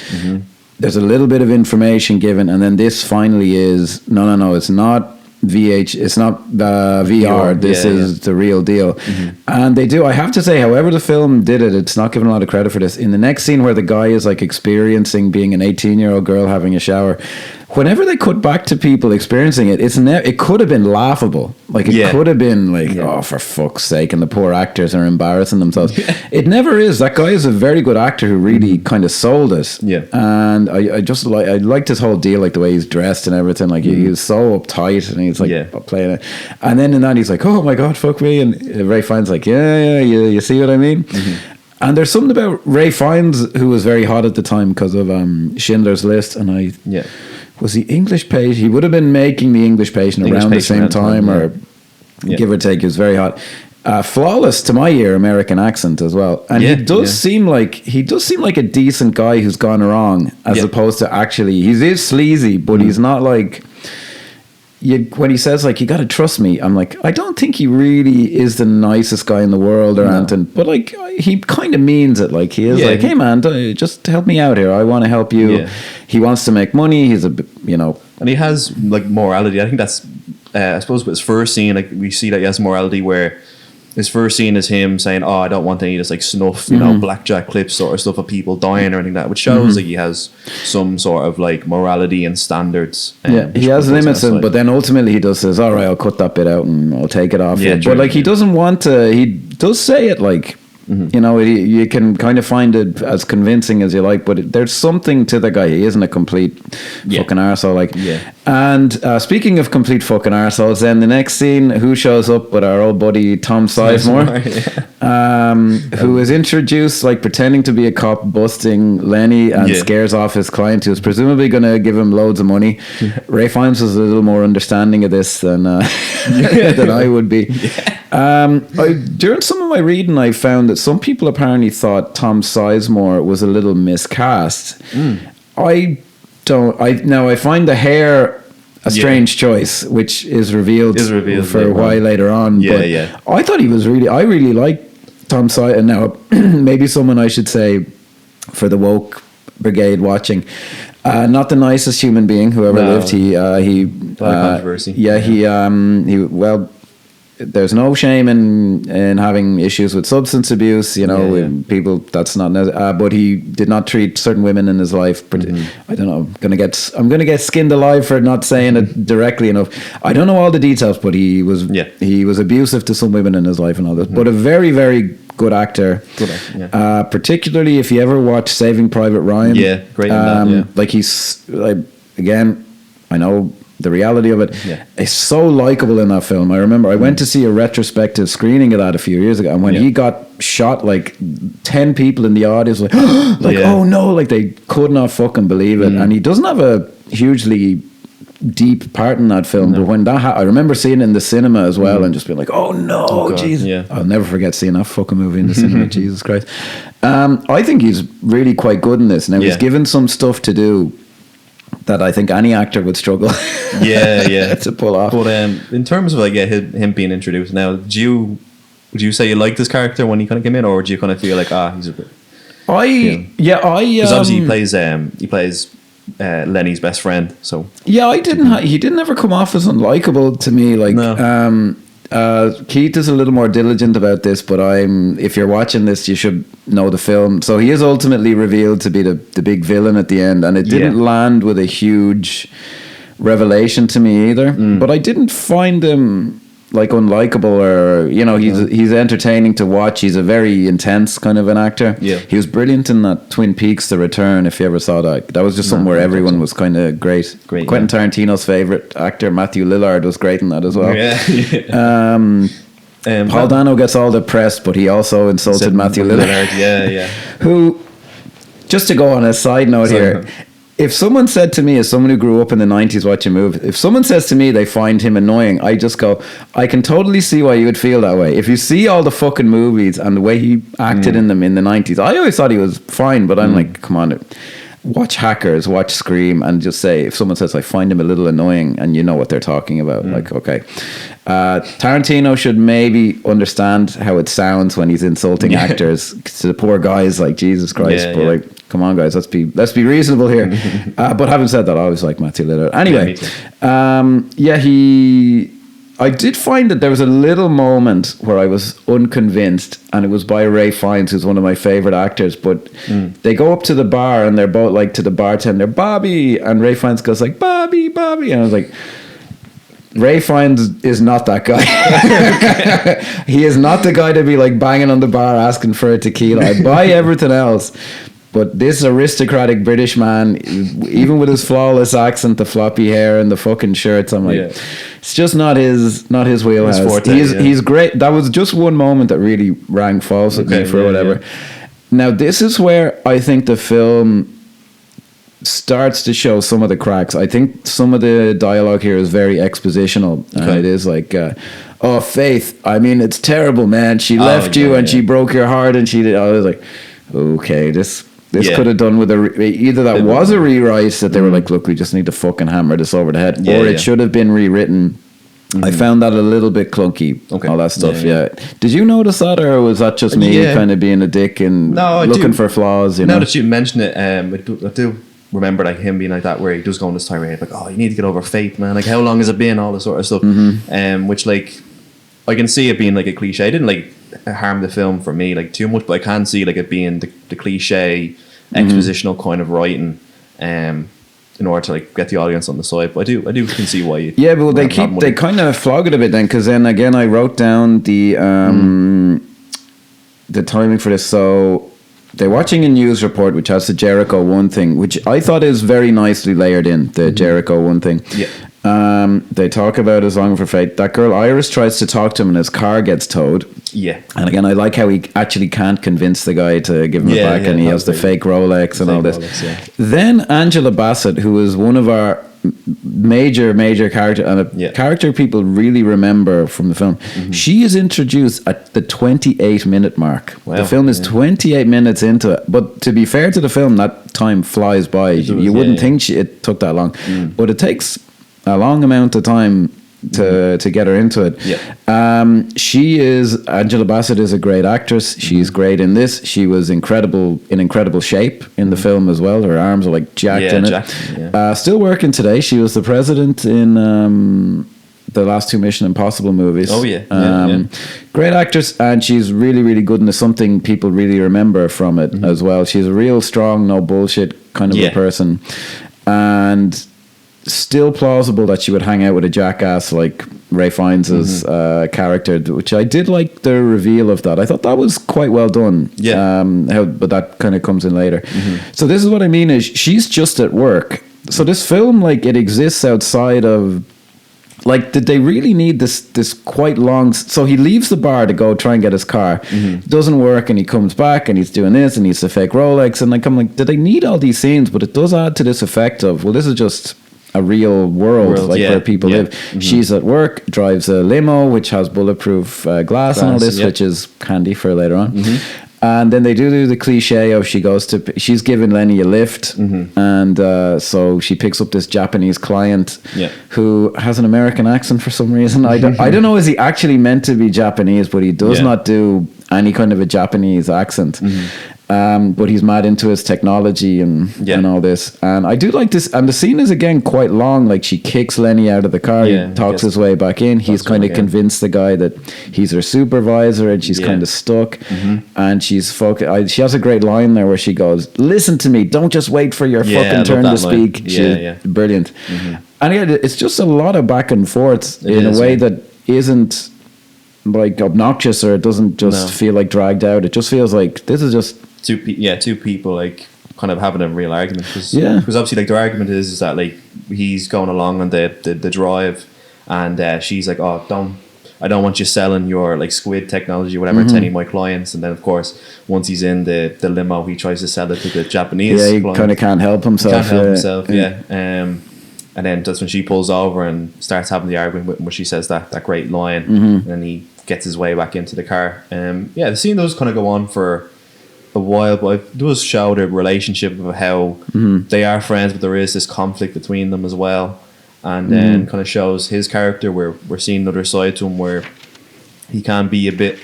There's a little bit of information given, and then this finally is no, it's not it's not VR. This is the real deal. And they do, I have to say, however the film did it, it's not given a lot of credit for this. In the next scene where the guy is like experiencing being an 18-year-old girl having a shower, whenever they cut back to people experiencing it, it could have been laughable. Like it could have been like, oh, for fuck's sake, and the poor actors are embarrassing themselves. It never is. That guy is a very good actor who really kind of sold it. Yeah. And I liked his whole deal, like the way he's dressed and everything. Like he was so uptight, and he's like playing it. And then in that he's like, oh my God, fuck me. And Ray Fiennes like, you see what I mean? And there's something about Ray Fiennes, who was very hot at the time because of Schindler's List, and was he English Patient? He would have been making The English Patient around the same time, or give or take. He was very hot. Flawless to my ear American accent as well, and he does seem like a decent guy who's gone wrong, as opposed to actually he is sleazy, but he's not like. When he says like, you got to trust me, I'm like, I don't think he really is the nicest guy in the world or anything, but like he kind of means it. Like he is like, hey man, just help me out here. I want to help you. He wants to make money. He's and he has like morality. I think that's I suppose with his first scene, like we see that he has morality, where his first scene is him saying, oh, I don't want any just like snuff, blackjack clips sort of stuff of people dying or anything like that, which shows like he has some sort of like morality and standards. He has limits, but then ultimately he does says, all right, I'll cut that bit out and I'll take it off. But like he doesn't want to, he does say it like, you can kind of find it as convincing as you like, but there's something to the guy. He isn't a complete fucking arsehole. And speaking of complete fucking arseholes, then the next scene, who shows up but our old buddy Tom Sizemore, who is introduced like pretending to be a cop, busting Lenny, and scares off his client, who's presumably going to give him loads of money. Ray Fiennes was a little more understanding of this than than I would be. During some of my reading, I found that some people apparently thought Tom Sizemore was a little miscast. I find the hair a strange choice, which is revealed for a while later on. I thought he was I really liked Tom Sizemore. Now, maybe someone I should say for the woke brigade watching. Not the nicest human being who ever lived. He controversy. He there's no shame in having issues with substance abuse, people, that's not but he did not treat certain women in his life. I don't know, I'm gonna get skinned alive for not saying it directly enough. I don't know all the details, but he was abusive to some women in his life and all this, but a very, very good actor. Particularly if you ever watch Saving Private Ryan. Great in that, like he's like, again, I know the reality of it is so likable in that film. I remember I went to see a retrospective screening of that a few years ago, and when he got shot, like 10 people in the audience like oh no, like they could not fucking believe it. And he doesn't have a hugely deep part in that film, but when that I remember seeing it in the cinema as well, and just being like, oh no, Jesus. I'll never forget seeing that fucking movie in the cinema. Jesus Christ. I think he's really quite good in this. Now he's given some stuff to do that I think any actor would struggle to pull off. But in terms of like him being introduced now, would you say you liked this character when he kind of came in, or do you kind of feel like he's a bit? Because obviously he plays Lenny's best friend. So I didn't. He didn't ever come off as unlikable to me. Like Keith is a little more diligent about this, but if you're watching this, you should know the film. So he is ultimately revealed to be the big villain at the end, and it didn't land with a huge revelation to me either. But I didn't find him like unlikable, or he's entertaining to watch. He's a very intense kind of an actor. He was brilliant in that Twin Peaks: The Return, if you ever saw that was just something where everyone was kind of great. Quentin Tarantino's favorite actor, Matthew Lillard, was great in that as well. Paul Dano gets all the press, but he also insulted Matthew Lillard. Who, just to go on a side note here, if someone said to me, as someone who grew up in the 90s watching movies, if someone says to me they find him annoying, I just go, I can totally see why you would feel that way. If you see all the fucking movies and the way he acted in them in the 90s, I always thought he was fine, but I'm like, come on, watch Hackers, watch Scream, and just say, if someone says I find him a little annoying, and you know what they're talking about, like, okay. Tarantino should maybe understand how it sounds when he's insulting actors. To the poor guys, like, Jesus Christ, but like, come on guys, let's be reasonable here. But having said that, I always like Matthew Lillard. Anyway, I did find that there was a little moment where I was unconvinced, and it was by Ray Fiennes, who's one of my favorite actors. But they go up to the bar, and they're both like to the bartender, Bobby, and Ray Fiennes goes like, Bobby, Bobby, and I was like, Ray Fiennes is not that guy. He is not the guy to be like banging on the bar asking for a tequila. I buy everything else, but this aristocratic British man, even with his flawless accent, the floppy hair, and the fucking shirts, I'm like, it's just not his wheelhouse. His forte, he's great. That was just one moment that really rang false with me for whatever. Yeah. Now this is where I think the film starts to show some of the cracks. I think some of the dialogue here is very expositional. It is like, oh, Faith, I mean, it's terrible, man. She left you and she broke your heart, and she did. I was like, okay, this could have done with either that was a rewrite that they were like, look, we just need to fucking hammer this over the head, or it should have been rewritten. I found that a little bit clunky, all that stuff. Did you notice that, or was that just me kind of being a dick and looking for flaws? Now that you mention it, I do remember like him being like that, where he does go on this tirade like, oh, you need to get over Fate, man, like how long has it been, all this sort of stuff. Which like I can see it being like a cliche. It didn't like harm the film for me like too much, but I can see like it being the cliche expositional kind of writing in order to like get the audience on the side. But I do can see why you but they kind of flog it a bit then, because then again I wrote down the timing for this. So they're watching a news report which has the Jericho 1 thing, which I thought is very nicely layered in, the Jericho 1 thing. They talk about his longing for Fate. That girl Iris tries to talk to him and his car gets towed. And again, I like how he actually can't convince the guy to give him it back, and he has the fake Rolex and all this. Then Angela Bassett, who is one of our major character, and a character people really remember from the film, she is introduced at the 28-minute mark. The film is 28 minutes into it, but to be fair to the film, that time flies by. You wouldn't think it took that long, but it takes a long amount of time to get her into it. Angela Bassett is a great actress. She's great in this. She was in incredible shape in the film as well. Her arms are like jacked in it. Still working today. She was the president in the last 2 Mission Impossible movies. Great actress, and she's really, really good, and there's something people really remember from it as well. She's a real strong, no bullshit kind of a person, and still plausible that she would hang out with a jackass like Ray Fiennes' character, which I did like the reveal of that. I thought that was quite well done. But that kind of comes in later. So this is what I mean is she's just at work. So this film, like, it exists outside of, like, did they really need this quite long? So he leaves the bar to go try and get his car. Doesn't work, and he comes back and he's doing this and he's the fake Rolex, and like, I'm like, did they need all these scenes? But it does add to this effect of, well, this is just a real world where people live. She's at work, drives a limo which has bulletproof glass and all this, which is handy for later on. And then they do the cliche of she's giving Lenny a lift, and so she picks up this Japanese client who has an American accent for some reason. I don't know, is he actually meant to be Japanese, but he does not do any kind of a Japanese accent. But he's mad into his technology and all this, and I do like this. And the scene is again quite long. Like, she kicks Lenny out of the car, he talks his way back in. He's kind of convinced the guy that he's her supervisor, and she's kind of stuck. And she's she has a great line there where she goes, "Listen to me, don't just wait for your fucking turn to speak." She's brilliant. And it's just a lot of back and forth in a way that isn't like obnoxious, or it doesn't just feel like dragged out. It just feels like this is just two people like kind of having a real argument, because obviously like their argument is that like he's going along on the drive, and she's like, oh, I don't want you selling your like squid technology or whatever to any of my clients. And then of course once he's in the limo, he tries to sell it to the Japanese he kind of can't help himself. And then that's when she pulls over and starts having the argument with him, where she says that great line, and then he gets his way back into the car. The scene does kind of go on for a while, but it does show the relationship of how they are friends, but there is this conflict between them as well. And then kind of shows his character, where we're seeing another side to him, where he can be a bit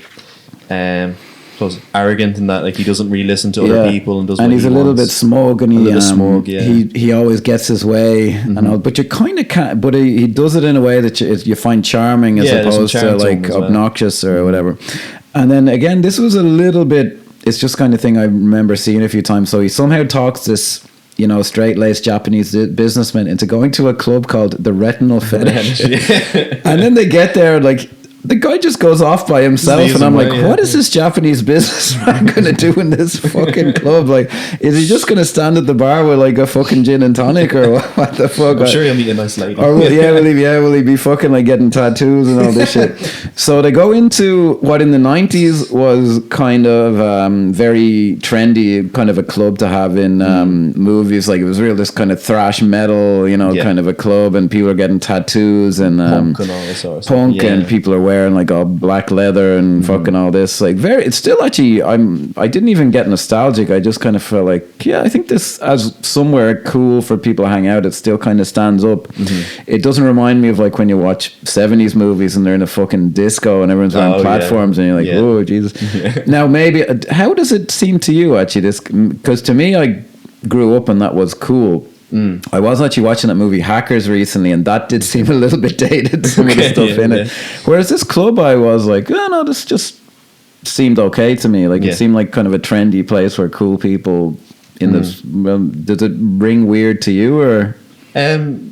suppose arrogant in that like he doesn't really listen to other people and does. And what he's he a little wants. bit smug, and he always gets his way and all. But you kind of can't. But he does it in a way that you find charming as opposed to like obnoxious or whatever. And then again, this was a little bit. It's just kind of thing I remember seeing a few times. So he somehow talks this, straight-laced Japanese businessman into going to a club called the Retinal Fetish. And then they get there, like, the guy just goes off by himself, and I'm like, what is this Japanese businessman going to do in this fucking club? Like, is he just going to stand at the bar with like a fucking gin and tonic, or what the fuck? I'm sure he'll meet a nice lady. Or will he be fucking like getting tattoos and all this shit? So they go into what in the 90s was kind of very trendy, kind of a club to have in movies. Like it was real, this kind of thrash metal, kind of a club, and people are getting tattoos and punk and all this sort of punk stuff. And people are wearing like all black leather and fucking all this. Like it's still actually, I didn't even get nostalgic. I just kind of felt like, I think this as somewhere cool for people to hang out. It still kind of stands up. It doesn't remind me of like when you watch 70s movies and they're in a fucking disco and everyone's on platforms and you're like, oh Jesus. Now maybe, how does it seem to you actually this, because to me I grew up and that was cool. I was actually watching that movie Hackers recently, and that did seem a little bit dated, some of the stuff in it. Whereas this club, I was like, oh no, this just seemed okay to me. Like it seemed like kind of a trendy place where cool people in this. Well, did it ring weird to you, or?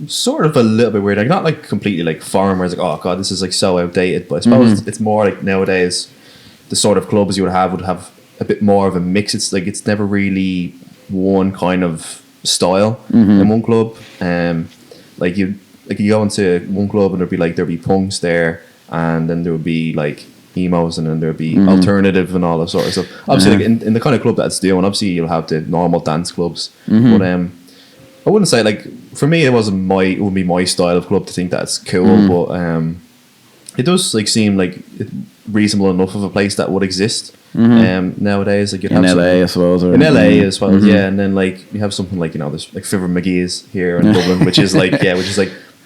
Sort of a little bit weird. Like not like completely like foreign, where it's like, oh god, this is like so outdated. But I suppose it's more like nowadays, the sort of clubs you would have a bit more of a mix. It's like it's never really one kind of style in one club. Like you go into one club and there'd be punks there, and then there would be like emos, and then there'd be alternative and all that sort of stuff. Obviously, like in the kind of club that's doing, obviously you'll have the normal dance clubs, but I wouldn't say like for me it wouldn't be my style of club to think that's cool, but it does like seem like reasonable enough of a place that would exist nowadays. Like you'd have in LA, I suppose, or in LA as well, and then like you have something like there's like Fibber McGee's here in Dublin, which is like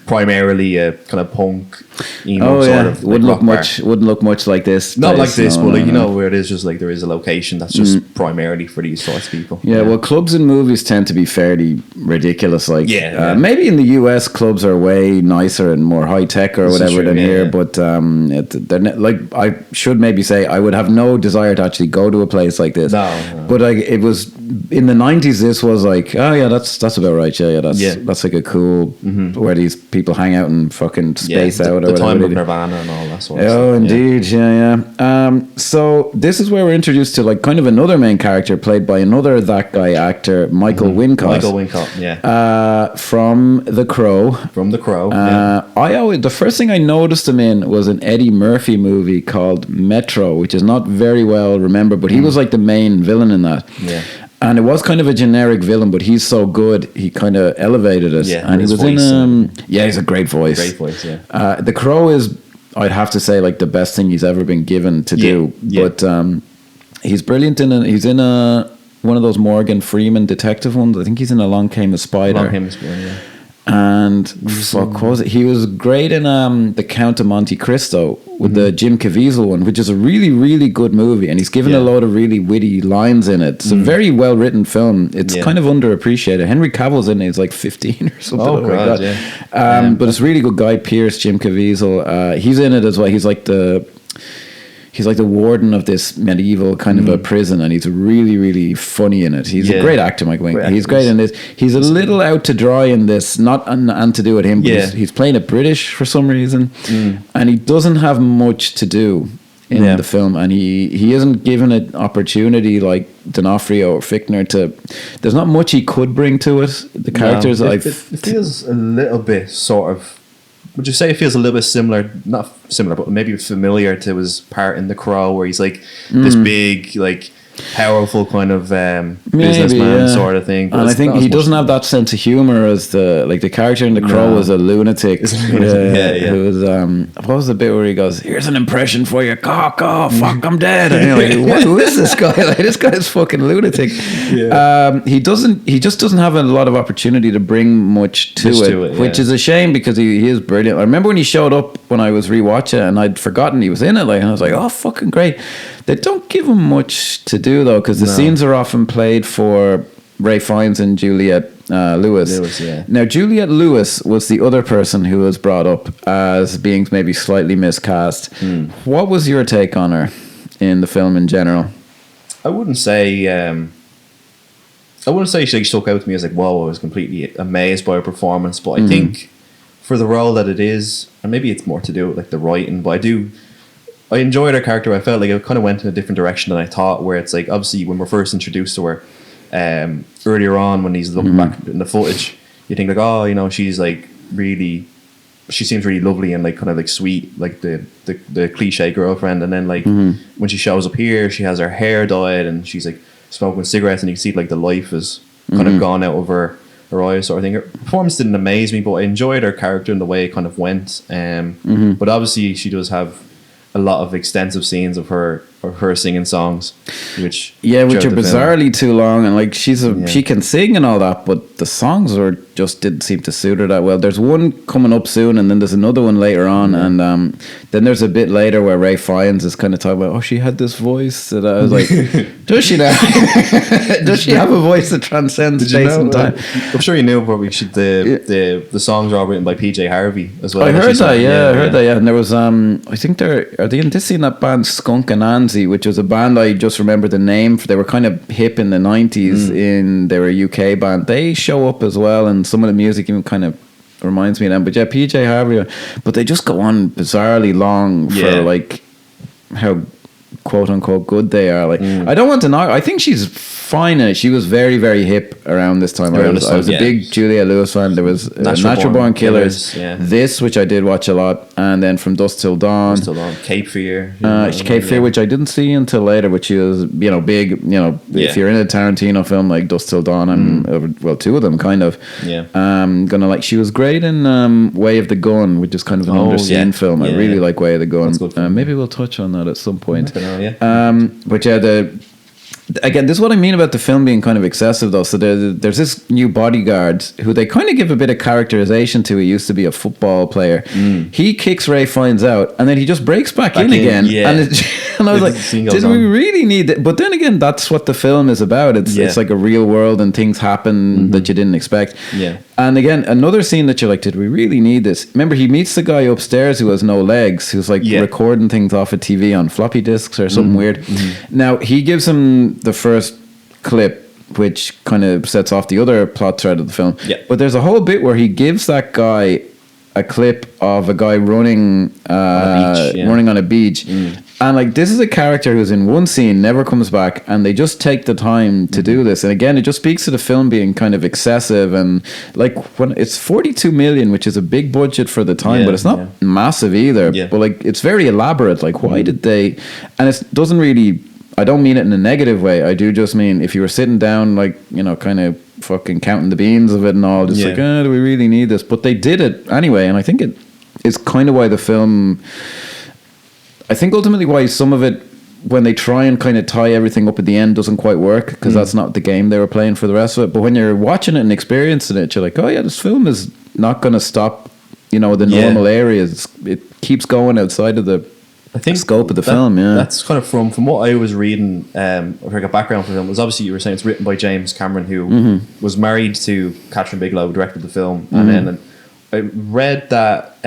primarily a kind of punk emo sort of wouldn't like look much like this. Not like this, but like where it is just like there is a location that's just primarily for these sorts of people. Well, clubs and movies tend to be fairly ridiculous. Like maybe in the US clubs are way nicer and more high tech or whatever than here, but they're like I should maybe say I would have no desire to actually go to a place like this. No. But like it was in the 90s. This was like that's about right. That's like a cool where these people hang out and fucking space out or the whatever. Time of Nirvana and all that sort of stuff. Oh, indeed, so this is where we're introduced to like kind of another main character played by another that guy actor, Michael Wincott. From The Crow. The first thing I noticed him in was an Eddie Murphy movie called Metro, which is not very well remembered, but he was like the main villain in that. Yeah. And it was kind of a generic villain, but he's so good, he kind of elevated it. Yeah, and he was in... he's a great voice. The Crow is, I'd have to say, like the best thing he's ever been given to do. But he's brilliant he's in one of those Morgan Freeman detective ones. I think he's in Along Came a Spider. And fuck, was it? He was great in The Count of Monte Cristo with the Jim Caviezel one, which is a really, really good movie, and he's given a load of really witty lines in it. It's a very well written film. It's kind of underappreciated. Henry Cavill's in it. He's like 15 or something. Oh god, but it's really good. Guy Pearce, Jim Caviezel, he's in it as well. He's like the warden of this medieval kind of a prison, and he's really, really funny in it. He's a great actor, Mike Wing. He's great in this. He's a little out to dry in this, not and to do with him, but he's playing a British for some reason, and he doesn't have much to do in the film, and he isn't given an opportunity like D'Onofrio or Fichtner to. There's not much he could bring to it. The characters, it feels a little bit sort of. Would you say it feels a little bit similar, not similar, but maybe familiar to his part in The Crow, where he's like this big, like powerful kind of businessman sort of thing. But and I think he doesn't have that sense of humor as the character in The Crow was a lunatic. Who was what was the bit where he goes, "Here's an impression for you, cock. Oh fuck, I'm dead." And you're like, who is this guy? Like, this guy's fucking lunatic. He just doesn't have a lot of opportunity to bring much to it, which is a shame because he is brilliant. I remember when he showed up when I was rewatching and I'd forgotten he was in it, like, and I was like, oh fucking great. They don't give him much to do though, because the scenes are often played for Ray Fiennes and Juliette Lewis. Now Juliette Lewis was the other person who was brought up as being maybe slightly miscast. What was your take on her in the film in general? I wouldn't say she stuck out to me as like, whoa, I was completely amazed by her performance, but I think for the role that it is, and maybe it's more to do with like the writing, but I enjoyed her character. I felt like it kind of went in a different direction than I thought, where it's like, obviously when we're first introduced to her earlier on, when he's looking back in the footage, you think like, oh, you know, she's like really, she seems really lovely and like kind of like sweet, like the cliche girlfriend. And then like when she shows up here, she has her hair dyed and she's like smoking cigarettes, and you can see like the life is kind of gone out of her eyes sort of thing. Her performance didn't amaze me, but I enjoyed her character and the way it kind of went. But obviously she does have a lot of extensive scenes of her singing songs, which are bizarrely too long, and like she can sing and all that, but the songs just didn't seem to suit her that well. There's one coming up soon, and then there's another one later on, and then there's a bit later where Ray Fiennes is kind of talking about, oh, she had this voice that I was like, does she now? Does she have a voice that transcends space and time? I'm sure you knew probably the songs are all written by PJ Harvey as well. I heard that, I heard that, and there was I think are they in this scene that band Skunk and Anansi, which was a band I just remember the name. They were kind of hip in the 90s. They were a UK band. They show up as well, and some of the music even kind of reminds me of them. But yeah, PJ Harvey. But they just go on bizarrely long for like how quote unquote good they are. Like I don't want to knock. I think she's fine in it. She was very, very hip around this time. I was a big Julia Lewis fan. There was Natural Born Killers. This, which I did watch a lot, and then From Dusk Till Dawn. Cape Fear. Cape Fear, which I didn't see until later, which is big. If you're in a Tarantino film like Dusk Till Dawn, and two of them kind of. Gonna like. She was great in Way of the Gun, which is kind of an underseen film. I really like Way of the Gun. Maybe we'll touch on that at some point. But again, this is what I mean about the film being kind of excessive, though. So there's this new bodyguard who they kind of give a bit of characterization to. He used to be a football player. He kicks Ray Fiennes out, and then he just breaks back in again. And I was like, did we really need that? But then again, that's what the film is about. It's like a real world, and things happen that you didn't expect. And again, another scene that you're like, did we really need this? Remember, he meets the guy upstairs who has no legs, who's like recording things off a TV on floppy disks or something weird. Now, he gives him the first clip, which kind of sets off the other plot thread of the film. But there's a whole bit where he gives that guy a clip of a guy running on a beach. And like, this is a character who's in one scene, never comes back, and they just take the time to do this. And again, it just speaks to the film being kind of excessive, and like when it's 42 million, which is a big budget for the time, but it's not massive either. But like, it's very elaborate. Like, why did they? And it doesn't really. I don't mean it in a negative way. I do just mean if you were sitting down, like, kind of fucking counting the beans of it and all, just like, do we really need this? But they did it anyway, and I think it is kind of why the film. I think ultimately why some of it, when they try and kind of tie everything up at the end, doesn't quite work, because that's not the game they were playing for the rest of it. But when you're watching it and experiencing it, you're like, oh yeah, this film is not going to stop, the normal areas. It keeps going outside of the scope of the film. That's kind of from what I was reading, or a background for the film, was obviously you were saying it's written by James Cameron, who was married to Kathryn Bigelow, who directed the film. And then I read that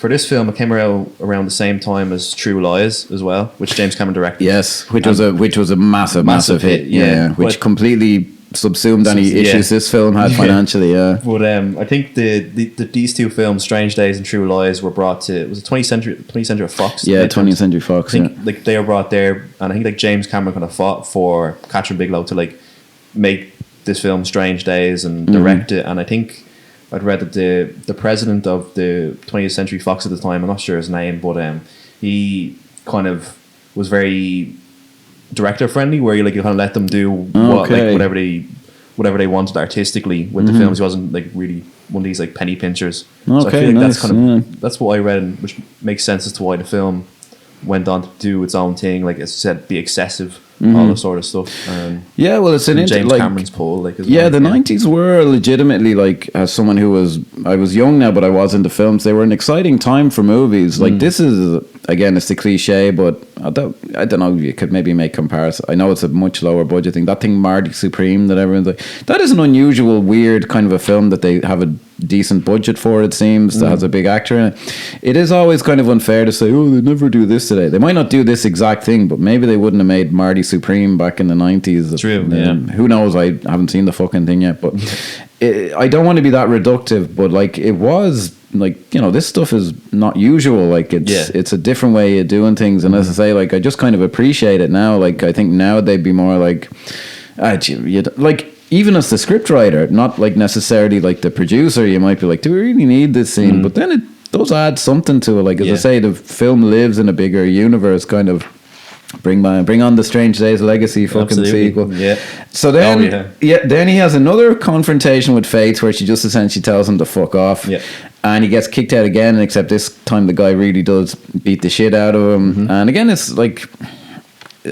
for this film, it came around the same time as True Lies as well, which James Cameron directed. Yes, which was a massive hit. Which completely subsumed any issues this film had financially. But I think these two films, Strange Days and True Lies, were brought to, was it 20th Century Fox? Yeah, 20th Century Fox. I think like they were brought there, and I think like James Cameron kind of fought for Kathryn Bigelow to like make this film Strange Days and direct it. And I think I'd read that the president of the 20th Century Fox at the time, I'm not sure his name, but he kind of was very director friendly, where you kind of let them do whatever they wanted artistically with the films. He wasn't like really one of these like penny pinchers. So I feel like that's kind of that's what I read, and which makes sense as to why the film went on to do its own thing, like as I said, be excessive, all this sort of stuff. Yeah, well, it's an James Cameron's pull, like, the 90s were legitimately, like, as someone who I was young now, but I was into films. They were an exciting time for movies. Like, this is, again, it's the cliche, but I don't know. You could maybe make comparison. I know it's a much lower budget thing. That thing, Marty Supreme, that everyone's like, that is an unusual, weird kind of a film that they have a decent budget for, it seems, that has a big actor in it. It is always kind of unfair to say, oh, they never do this today. They might not do this exact thing, but maybe they wouldn't have made Marty Supreme back in the 90s. True, Who knows? I haven't seen the fucking thing yet, but I don't want to be that reductive, but like, it was like, you know, this stuff is not usual. Like, it's a different way of doing things, and as I say, like, I just kind of appreciate it now. Like, I think now they'd be more like, like, even as the scriptwriter, not like necessarily like the producer, you might be like, do we really need this scene? But then it does add something to it. Like, as I say, the film lives in a bigger universe, kind of bring on the Strange Days legacy fucking sequel. Yeah. So then, then he has another confrontation with Faith where she just essentially tells him to fuck off. Yeah. And he gets kicked out again, except this time the guy really does beat the shit out of him. And again, it's like,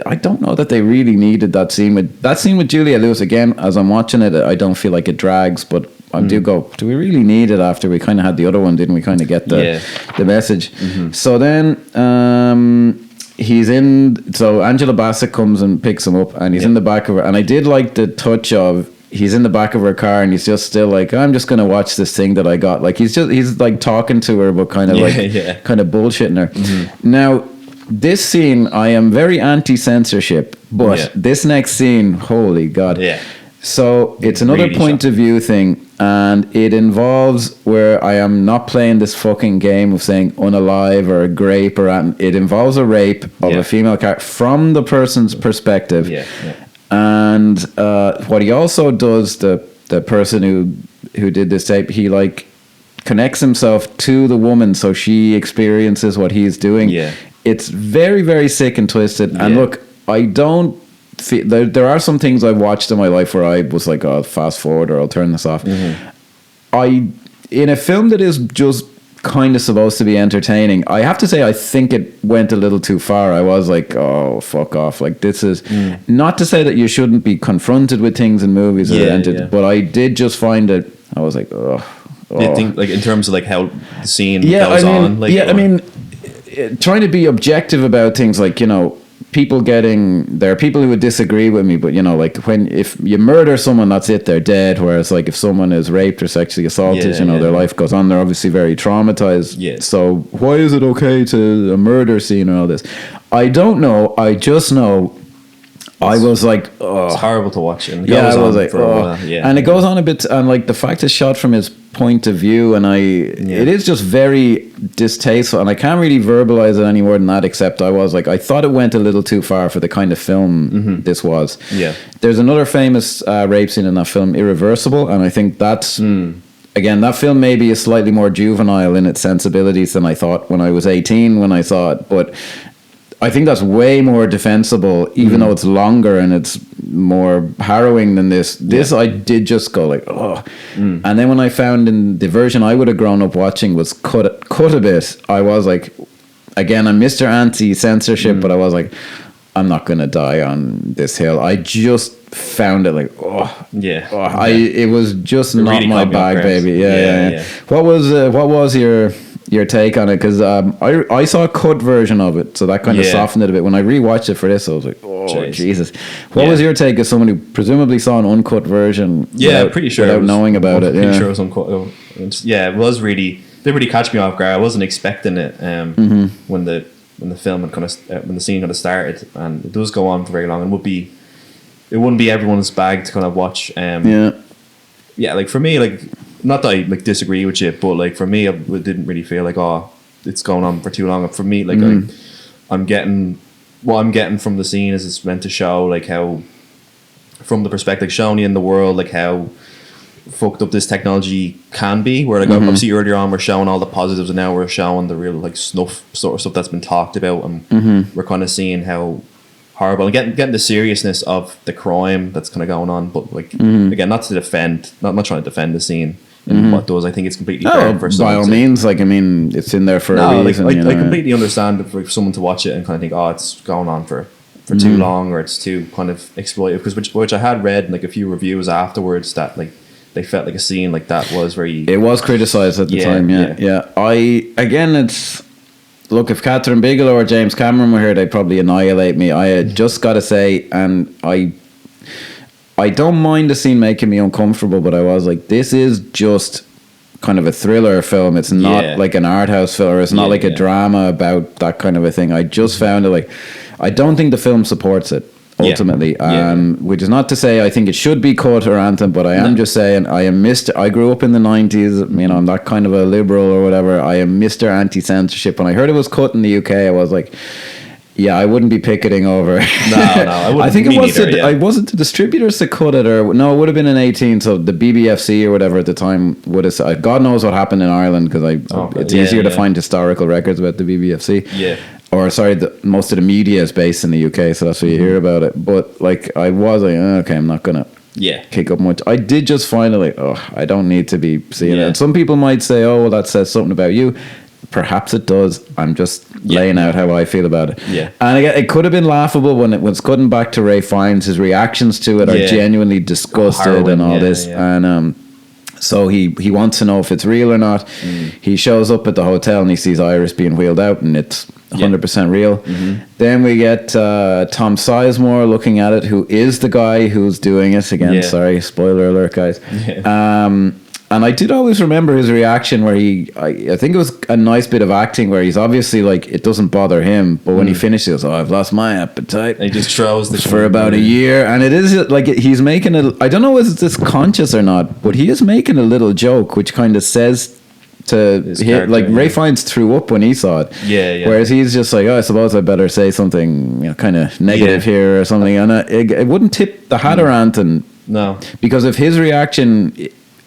I don't know that they really needed that scene with Julia Lewis. Again, as I'm watching it, I don't feel like it drags, but I do go, do we really need it after we kind of had the other one? Didn't we kind of get the message? So then so Angela Bassett comes and picks him up, and he's in the back of her, and I did like the touch of, he's in the back of her car and he's just still like, I'm just going to watch this thing that I got. Like, he's like talking to her, but kind of kind of bullshitting her. Now, this scene, I am very anti-censorship, but this next scene, holy God. Yeah. So it's another really point of view thing, and it involves where I am not playing this fucking game of saying unalive or a grape or it involves a rape of a female character from the person's perspective. And what he also does, the person who did this tape, he like connects himself to the woman so she experiences what he's doing. It's very, very sick and twisted. And look, I don't feel, there are some things I've watched in my life where I was like, I'll fast forward or I'll turn this off. In a film that is just kind of supposed to be entertaining, I have to say I think it went a little too far. I was like, oh, fuck off. Like, this is not to say that you shouldn't be confronted with things in movies but I did just find it, I was like, oh. You think, like, in terms of like how the scene goes on, like, I mean, trying to be objective about things, like, you know, there are people who would disagree with me, but, you know, like, if you murder someone, that's it, they're dead. Whereas, like, if someone is raped or sexually assaulted, their life goes on, they're obviously very traumatized. So why is it okay to a murder scene or all this? I don't know. I just know I was like, oh. It's horrible to watch. And I was like, oh. And it goes on a bit, and like the fact it's shot from his point of view, and it is just very distasteful, and I can't really verbalize it any more than that, except I was like, I thought it went a little too far for the kind of film this was. There's another famous rape scene in that film, Irreversible, and I think that's... Again, that film maybe is slightly more juvenile in its sensibilities than I thought when I was 18 when I saw it, but I think that's way more defensible, even though it's longer and it's more harrowing than this. This I did just go like, oh. And then when I found in the version I would have grown up watching was cut a bit, I was like, again, I'm Mr. Anti-censorship, but I was like, I'm not going to die on this hill. I just found it like, it was just it not really my bag, baby. What was your take on it? Because I saw a cut version of it, so that kind of softened it a bit. When I rewatched it for this, I was like, oh, Jesus. What was your take as someone who presumably saw an uncut version pretty sure without knowing about it? Pretty sure it was uncut. It was really, they really catch me off guard. I wasn't expecting it when the film had when the scene kind of started, and it does go on for very long, and it wouldn't be everyone's bag to kind of watch. Like for me, like, not that I like disagree with you, but like for me, I didn't really feel like, oh, it's going on for too long. And for me, like I'm getting what I'm getting from the scene is it's meant to show like how, from the perspective showing you in the world, like how fucked up this technology can be. Where like obviously earlier on we're showing all the positives, and now we're showing the real like snuff sort of stuff that's been talked about, and we're kind of seeing how horrible. And getting the seriousness of the crime that's kind of going on, but like again, not trying to defend the scene. And what does, I think it's completely fair for someone. By all means, like, I mean, it's in there for a reason. I completely understand for someone to watch it and kind of think, oh, it's going on for too long, or it's too kind of exploitive. Because which I had read like a few reviews afterwards that like they felt like a scene like that was very. It was criticized at the time. Yeah. Look, if Kathryn Bigelow or James Cameron were here, they'd probably annihilate me. I just got to say, and I don't mind the scene making me uncomfortable, but I was like, this is just kind of a thriller film. It's not like an art house film, or it's not like a drama about that kind of a thing. I just found it like, I don't think the film supports it ultimately. Which is not to say I think it should be cut or anything, but I am just saying I grew up in the 90s, you know, I'm that kind of a liberal or whatever. I am Mr. Anti-censorship. When I heard it was cut in the UK, I was like, yeah, I wouldn't be picketing over. No, I wouldn't. I think wasn't the distributors that cut it, or no, it would have been an 18. So the BBFC or whatever at the time would have. God knows what happened in Ireland, because it's easier to find historical records about the BBFC. Yeah. Or sorry, most of the media is based in the UK, so that's where you hear about it. But like, I was like, okay, I'm not gonna kick up much. I did just find it like, I don't need to be seeing it. And some people might say, oh, well, that says something about you. Perhaps it does. I'm just laying out how I feel about it. Yeah. And again, it could have been laughable when it was cutting back to Ray Fiennes. His reactions to it are genuinely disgusted and all this. And so he wants to know if it's real or not. He shows up at the hotel and he sees Iris being wheeled out, and it's 100% real. Then we get Tom Sizemore looking at it, who is the guy who's doing it. Again, sorry, spoiler alert, guys. And I did always remember his reaction where I think it was a nice bit of acting where he's obviously like, it doesn't bother him, but when he finishes, he goes, oh, I've lost my appetite. And he just throws the for about a year. And it is like, he's making I don't know if it's this conscious or not, but he is making a little joke, which kind of says to hit, like Ray Fiennes threw up when he saw it. Whereas he's just like, oh, I suppose I better say something, you know, kind of negative here or something. And it wouldn't tip the hat around. And no, because if his reaction,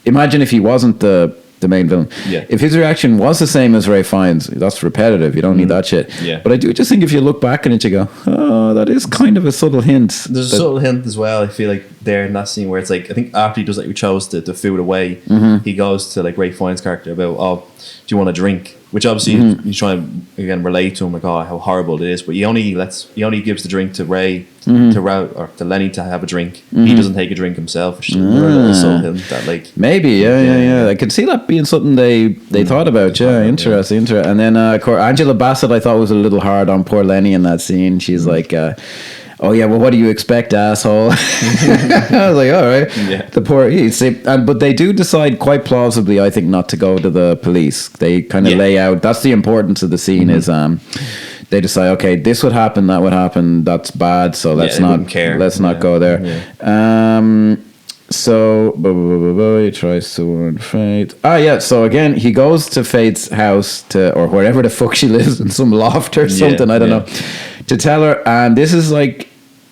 imagine if he wasn't the main villain. If his reaction was the same as Ray Fiennes, that's repetitive. You don't need that shit. But I do just think if you look back on it, you go, oh, that is kind of a subtle hint. There's a subtle hint as well. I feel like there in that scene where it's like, I think after he does like, we chose the food away, he goes to like Ray Fiennes' character about, oh, do you want a drink? Which obviously he's trying to again relate to him, like, oh, how horrible it is. But he only gives the drink to Ray, to Lenny to have a drink. He doesn't take a drink himself, which is another little subtle hint that like maybe I could see that being something they thought about. Interesting. And then Angela Bassett, I thought was a little hard on poor Lenny in that scene. She's like, oh yeah, well, what do you expect, asshole? I was like, all right. The poor, but they do decide quite plausibly, I think, not to go to the police. They kind of lay out. That's the importance of the scene is they decide, okay, this would happen, that would happen, that's bad, so let's not go there. So he tries to warn Fate. So again, he goes to Fate's house or wherever the fuck she lives, in some loft or something, I don't know, to tell her. And this is like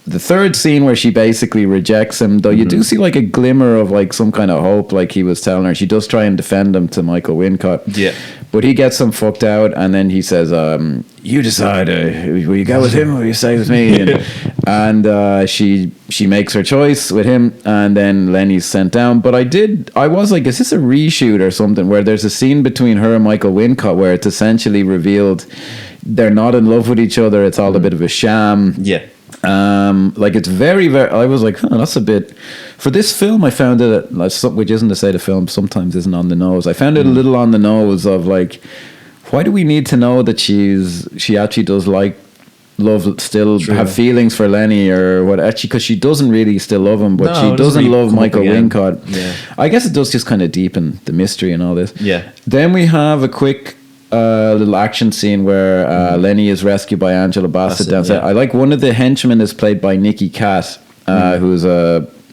the third scene where she basically rejects him, though you do see like a glimmer of like some kind of hope, like he was telling her. She does try and defend him to Michael Wincott, but he gets him fucked out, and then he says, you decide, will you go with him or will you stay with me? And she makes her choice with him, and then Lenny's sent down. But I was like, is this a reshoot or something, where there's a scene between her and Michael Wincott where it's essentially revealed they're not in love with each other, it's all a bit of a sham. Like it's very, very, I was like, that's a bit, for this film I found it, which isn't to say the film sometimes isn't on the nose, I found it a little on the nose of like, why do we need to know that she actually does like have feelings for Lenny or what, actually, because she doesn't really still love him, but she doesn't really love Michael Wincott. I guess it does just kind of deepen the mystery and all this. Then we have a quick little action scene where Lenny is rescued by Angela Bassett downstairs. I like one of the henchmen is played by Nicky Catt, who's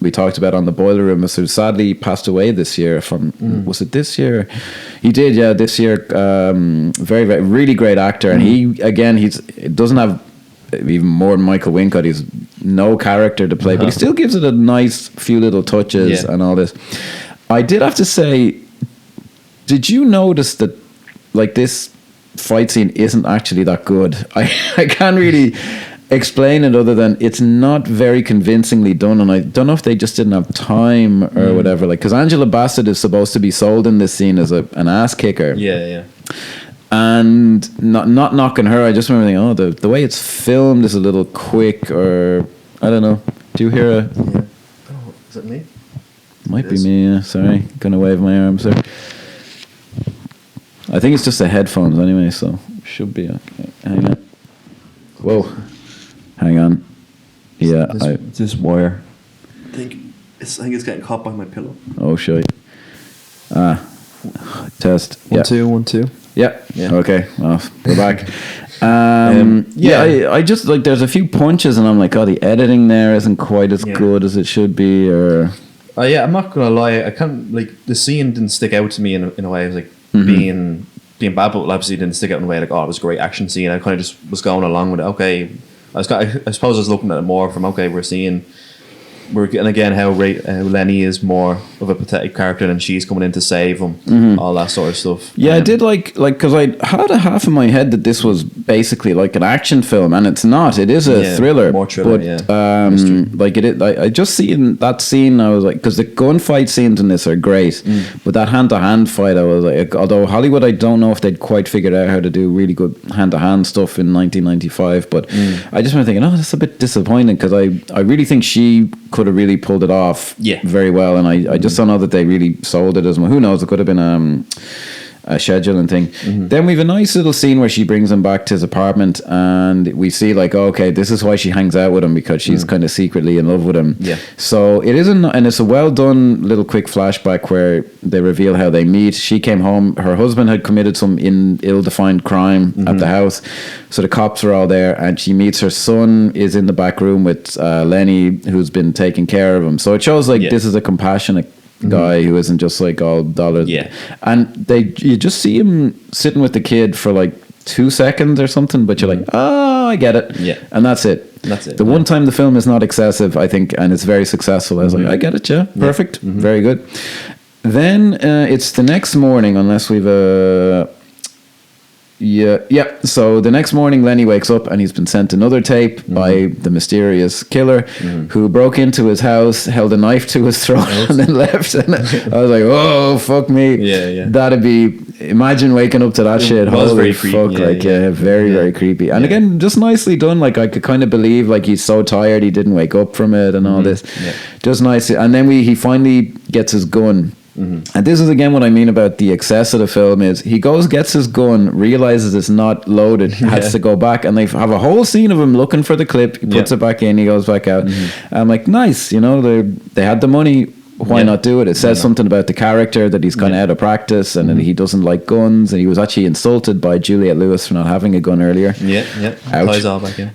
we talked about on the Boiler Room, who sadly passed away this year from was it this year? He did, this year. Very, very really great actor, and he doesn't have even more than Michael Wincott. He's no character to play, but he still gives it a nice few little touches and all this. I did have to say, did you notice that like this fight scene isn't actually that good? I can't really, explain it other than it's not very convincingly done, and I don't know if they just didn't have time or whatever. Like, because Angela Bassett is supposed to be sold in this scene as an ass kicker. Yeah. And not knocking her, I just remember thinking, the way it's filmed is a little quick, or I don't know. Do you hear a? Yeah. Oh, is it me? Might be me. Yeah. Sorry, gonna wave my arms there. I think it's just the headphones anyway, so should be okay. Hang on. Whoa. Hang on. Yeah. This wire. I think it's getting caught by my pillow. Oh shit. Test. 1 2 1 2. Yeah. Okay. Well, we're back. Yeah. I just like there's a few punches and I'm like, the editing there isn't quite as good as it should be. Or I'm not gonna lie. I can't the scene didn't stick out to me in a way. It was like being bad, but obviously it didn't stick out in a way like, it was a great action scene. I kind of just was going along with it. Okay, I suppose I was looking at it more from we're getting again how Lenny is more of a pathetic character and she's coming in to save him, all that sort of stuff. Yeah, I did like because I had a half in my head that this was basically like an action film, and it's not. It is a thriller, more thriller. But like I just seen that scene. I was like, because the gunfight scenes in this are great, but that hand-to-hand fight, I was like, although Hollywood, I don't know if they'd quite figured out how to do really good hand-to-hand stuff in 1995. But I just went thinking, that's a bit disappointing because I really think she could have really pulled it off very well, and I just don't know that they really sold it as much. Who knows, it could have been a scheduling thing. Then we have a nice little scene where she brings him back to his apartment and we see like, okay, this is why she hangs out with him, because she's kind of secretly in love with him. So it isn't, and it's a well done little quick flashback where they reveal how they meet. She came home, her husband had committed some ill-defined crime at the house, so the cops are all there, and she meets her son is in the back room with Lenny, who's been taking care of him. So it shows like this is a compassionate guy who isn't just like all dollars. And you just see him sitting with the kid for like 2 seconds or something, but you're like, I get it. And that's it. The one time the film is not excessive, I think, and it's very successful. I was like, I get it. Perfect. Very good. Then it's the next morning, unless we've so the next morning Lenny wakes up and he's been sent another tape by the mysterious killer who broke into his house, held a knife to his throat and then left. And I was like, oh fuck me. That'd be, imagine waking up to that shit. Holy fuck. Very creepy. And again, just nicely done. Like I could kind of believe like he's so tired he didn't wake up from it and all this. Just nice. And then he finally gets his gun. And this is again what I mean about the excess of the film is he goes, gets his gun, realizes it's not loaded, has to go back, and they have a whole scene of him looking for the clip. He puts it back in, he goes back out. I'm like, nice, they had the money, why not do it? It says something about the character that he's kind of out of practice and he doesn't like guns, and he was actually insulted by Juliette Lewis for not having a gun earlier. Ties all back in.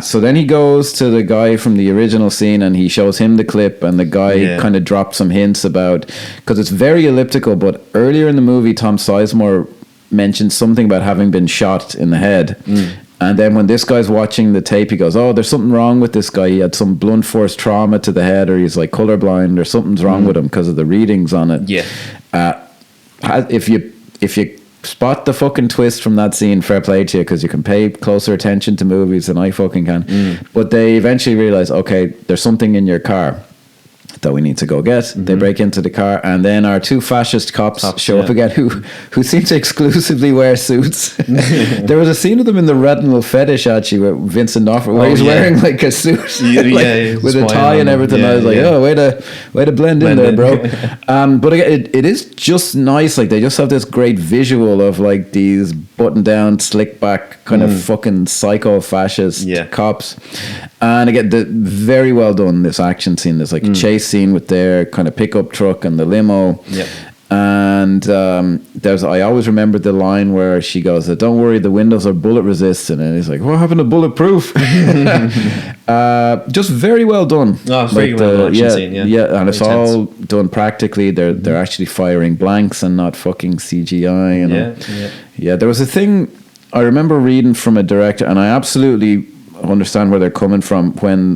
So then he goes to the guy from the original scene and he shows him the clip, and the guy kind of drops some hints about, because it's very elliptical, but earlier in the movie Tom Sizemore mentioned something about having been shot in the head. And then when this guy's watching the tape, he goes, there's something wrong with this guy. He had some blunt force trauma to the head, or he's like colorblind, or something's wrong with him because of the readings on it. If you spot the fucking twist from that scene, fair play to you, because you can pay closer attention to movies than I fucking can. But they eventually realize, okay, there's something in your car that we need to go get. They break into the car, and then our two fascist cops show up again, who seem to exclusively wear suits. There was a scene of them in the Retinal Fetish actually, where Vincent D'Onofrio, where he's wearing like a suit with a tie and everything. I was like, way to blend in there, bro. But again, it is just nice. Like they just have this great visual of like these button down, slick back kind of fucking psycho fascist cops. And again, very well done, this action scene. There's like a chase scene with their kind of pickup truck and the limo. And I always remember the line where she goes, "Don't worry, the windows are bullet resistant," and he's like, "What happened to bulletproof?" Just very well done. It's very well done scene, and it's all done practically. They're actually firing blanks and not fucking CGI. You know? There was a thing I remember reading from a director, and I absolutely understand where they're coming from when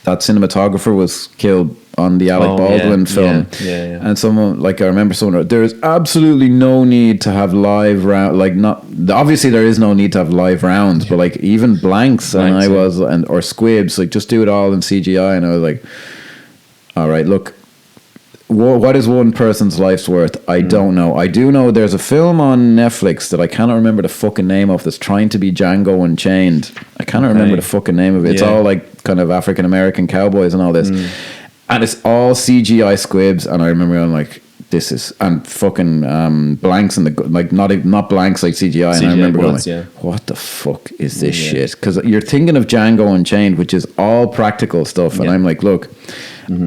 that cinematographer was killed on the Alec Baldwin film. And someone, like, I remember someone wrote, there is absolutely no need to have live round, like, not obviously there is no need to have live rounds, but like even blanks or squibs, like, just do it all in CGI. And I was like, all right, look, what is one person's life's worth? I don't know. I do know there's a film on Netflix that I cannot remember the fucking name of that's trying to be Django Unchained. I cannot remember the fucking name of it. It's all like kind of African American cowboys and all this. And it's all CGI squibs. And I remember going like, this is, and fucking blanks in the, like, not blanks like CGI. And I remember going like, what the fuck is this shit? Because you're thinking of Django Unchained, which is all practical stuff. And I'm like, look,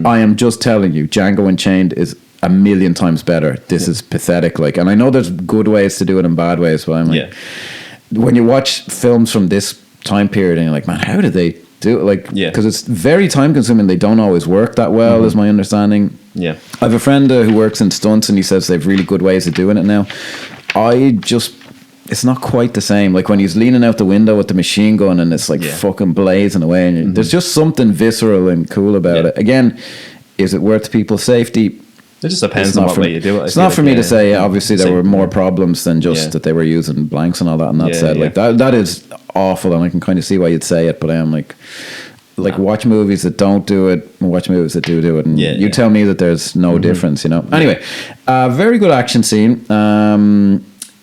I am just telling you, Django Unchained is a million times better. This is pathetic. Like, and I know there's good ways to do it and bad ways, but I'm like, when you watch films from this time period and you're like, man, how did they do it? Like, because it's very time consuming. They don't always work that well, is my understanding. I have a friend who works in stunts, and he says they have really good ways of doing it now. It's not quite the same. Like when he's leaning out the window with the machine gun and it's like fucking blazing away, and there's just something visceral and cool about it. Again, is it worth people's safety? It just depends on what way you do it. It's not for me to say. Obviously, there were more problems than just that they were using blanks and all that. And that said, like that is awful, and I can kind of see why you'd say it. But I am like watch movies that don't do it, and watch movies that do it, and you tell me that there's no difference. You know. Anyway, very good action scene.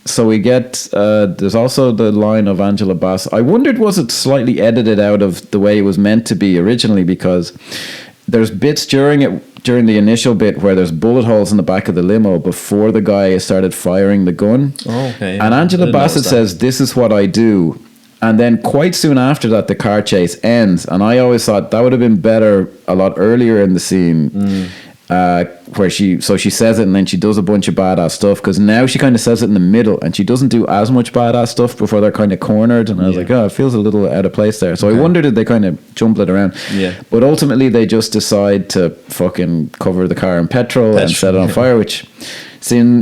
So we get, there's also the line of Angela Bassett. I wondered, was it slightly edited out of the way it was meant to be originally? Because there's bits during the initial bit where there's bullet holes in the back of the limo before the guy started firing the gun. And Angela Bassett says, "This is what I do." And then quite soon after that, the car chase ends. And I always thought that would have been better a lot earlier in the scene. Where she says it and then she does a bunch of badass stuff, because now she kind of says it in the middle and she doesn't do as much badass stuff before they're kind of cornered, and I was like, oh, it feels a little out of place there. So I wondered, did they kind of jumble it around? But ultimately they just decide to fucking cover the car in petrol and set it on fire, which they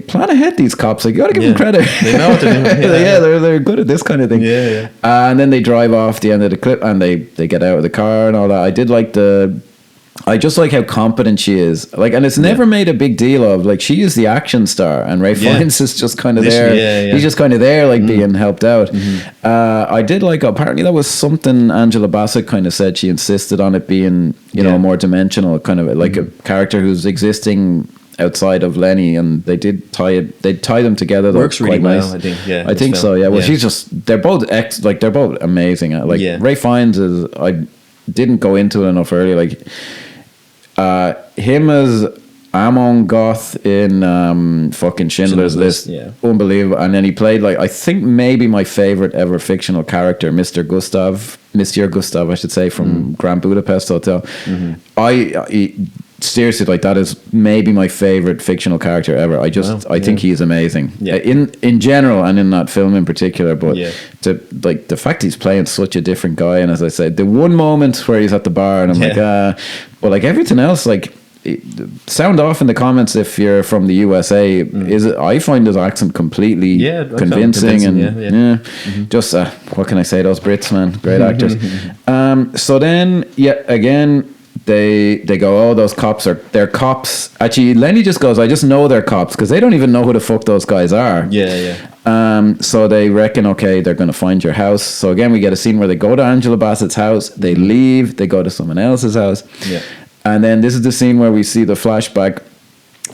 plan ahead, these cops. Like, you gotta give them credit. They know what to do. They're good at this kind of thing. And then they drive off the end of the clip and they get out of the car and all that. I just like how competent she is. Like, and it's never made a big deal of, like, she is the action star and Ray Fiennes is just kind of there. He's just kind of there, like, being helped out. I did like, apparently that was something Angela Bassett kind of said. She insisted on it being, you know, more dimensional, kind of like a character who's existing outside of Lenny, and they did tie them together. Works really well, nice. I think. I think so. Yeah. Well, she's just, they're both amazing. Like Ray Fiennes is, I didn't go into it enough earlier. Like, him as Amon Goth in fucking Schindler's List, unbelievable. And then he played, like, I think maybe my favorite ever fictional character, Monsieur Gustav, I should say, from Grand Budapest Hotel. I seriously, like, that is maybe my favorite fictional character ever. I think he is amazing in general and in that film in particular. But like the fact he's playing such a different guy, and as I said, the one moment where he's at the bar and I'm like, but like everything else, like, sound off in the comments if you're from the USA. I find his accent completely convincing, and just what can I say? Those Brits, man, great actors. So then, again, they go, oh, those cops they're cops. Actually, Lenny just goes, I just know they're cops, because they don't even know who the fuck those guys are. So they reckon, okay, they're going to find your house. So again, we get a scene where they go to Angela Bassett's house, they leave, they go to someone else's house. And then this is the scene where we see the flashback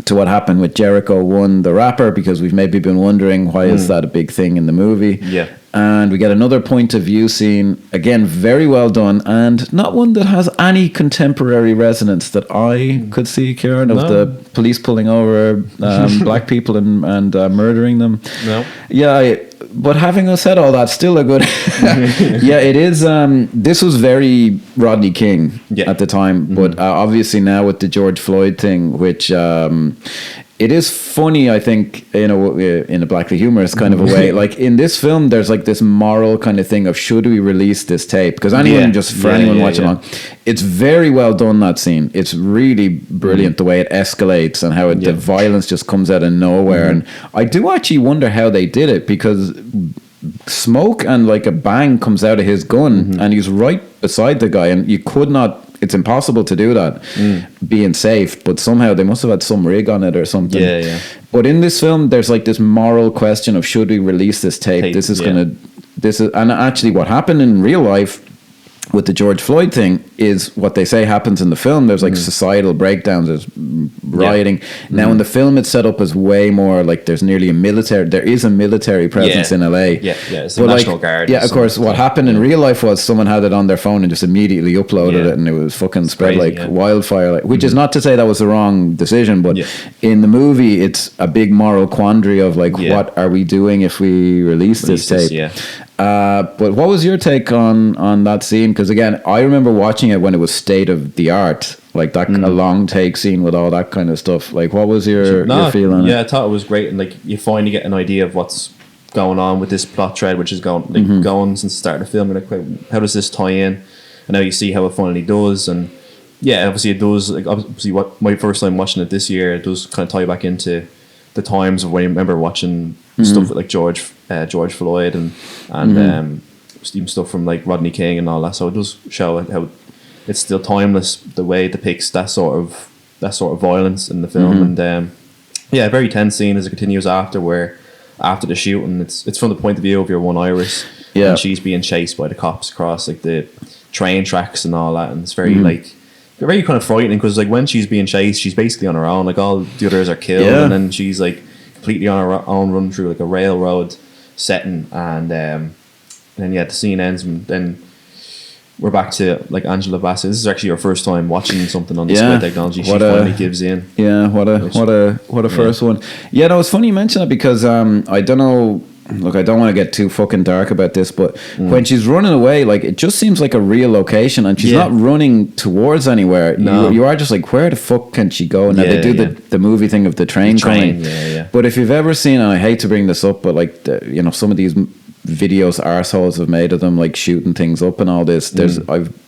to what happened with Jericho 1, the rapper, because we've maybe been wondering, why is that a big thing in the movie? And we get another point of view scene, again, very well done, and not one that has any contemporary resonance that I could see, Ciaran, of the police pulling over black people and murdering them. But having said all that, still a good it is. This was very Rodney King at the time, but obviously now with the George Floyd thing, which it is funny, I think, in a blackly humorous kind of a way. Like in this film, there's like this moral kind of thing of, should we release this tape? Because anyone watching along, it's very well done, that scene. It's really brilliant the way it escalates and how the violence just comes out of nowhere. And I do actually wonder how they did it, because smoke and like a bang comes out of his gun and he's right beside the guy, and you could not it's impossible to do that being safe, but somehow they must have had some rig on it or something. Yeah. But in this film, there's like this moral question of should we release this tape? And actually what happened in real life with the George Floyd thing is what they say happens in the film. There's like societal breakdowns, there's rioting. Now in the film it's set up as way more like there is a military presence in LA. It's the National Guard. Yeah, of course, what happened in real life was someone had it on their phone and just immediately uploaded it, and it was fucking spread crazy, like wildfire, which is not to say that was the wrong decision, but in the movie it's a big moral quandary of like what are we doing if we release this tape? But what was your take on that scene? Because again, I remember watching it when it was state of the art, like that a long take scene with all that kind of stuff. Like, what was your feel on it? Yeah, I thought it was great, and like you finally get an idea of what's going on with this plot thread, which is going since the start of the film. And like, how does this tie in? And now you see how it finally does, and obviously it does. Like, obviously, what my first time watching it this year, it does kind of tie back into the times of when I remember watching stuff with like George Floyd and even stuff from like Rodney King and all that. So it does show how it's still timeless, the way it depicts that sort of violence in the film. And very tense scene as it continues after the shooting. It's from the point of view of your one Iris, and she's being chased by the cops across like the train tracks and all that, and it's very like very kind of frightening because like when she's being chased, she's basically on her own. Like all the others are killed, and then she's like completely on her own, run through like a railroad setting, and then the scene ends, and then we're back to like Angela Bassett. This is actually her first time watching something on display technology. She finally gives in. Yeah, what a first one. Yeah, no, it's funny you mention it because I don't know. Look, I don't want to get too fucking dark about this, but when she's running away, like it just seems like a real location, and she's not running towards anywhere. No. You are just like, where the fuck can she go? Now they do the movie thing of the train coming. But if you've ever seen, and I hate to bring this up, but like some of these videos arseholes have made of them like shooting things up and all this. I've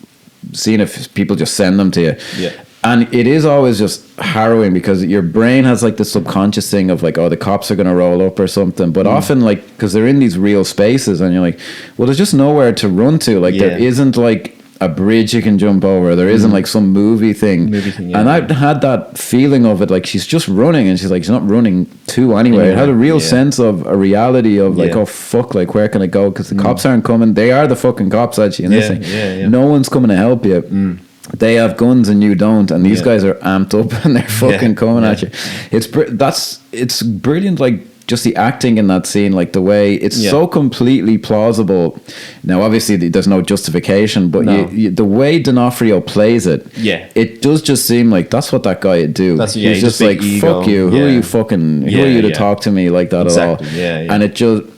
seen if people just send them to you. And it is always just harrowing because your brain has like this subconscious thing of like, oh, the cops are going to roll up or something. But often like, because they're in these real spaces and you're like, well, there's just nowhere to run to. Like there isn't like a bridge you can jump over. There isn't like some movie thing. And I had that feeling of it. Like she's just running and she's not running to anywhere. It had a real sense of a reality of like, oh fuck, like where can I go? Because the cops aren't coming. They are the fucking cops actually in this thing. No one's coming to help you. They have guns and you don't, and these guys are amped up and they're fucking coming at you. It's brilliant, like just the acting in that scene, like the way it's so completely plausible. Now, obviously, there's no justification, but the way D'Onofrio plays it, it does just seem like that's what that guy would do. He's just like, fuck you. Who are you fucking? Who are you to talk to me like that at all? And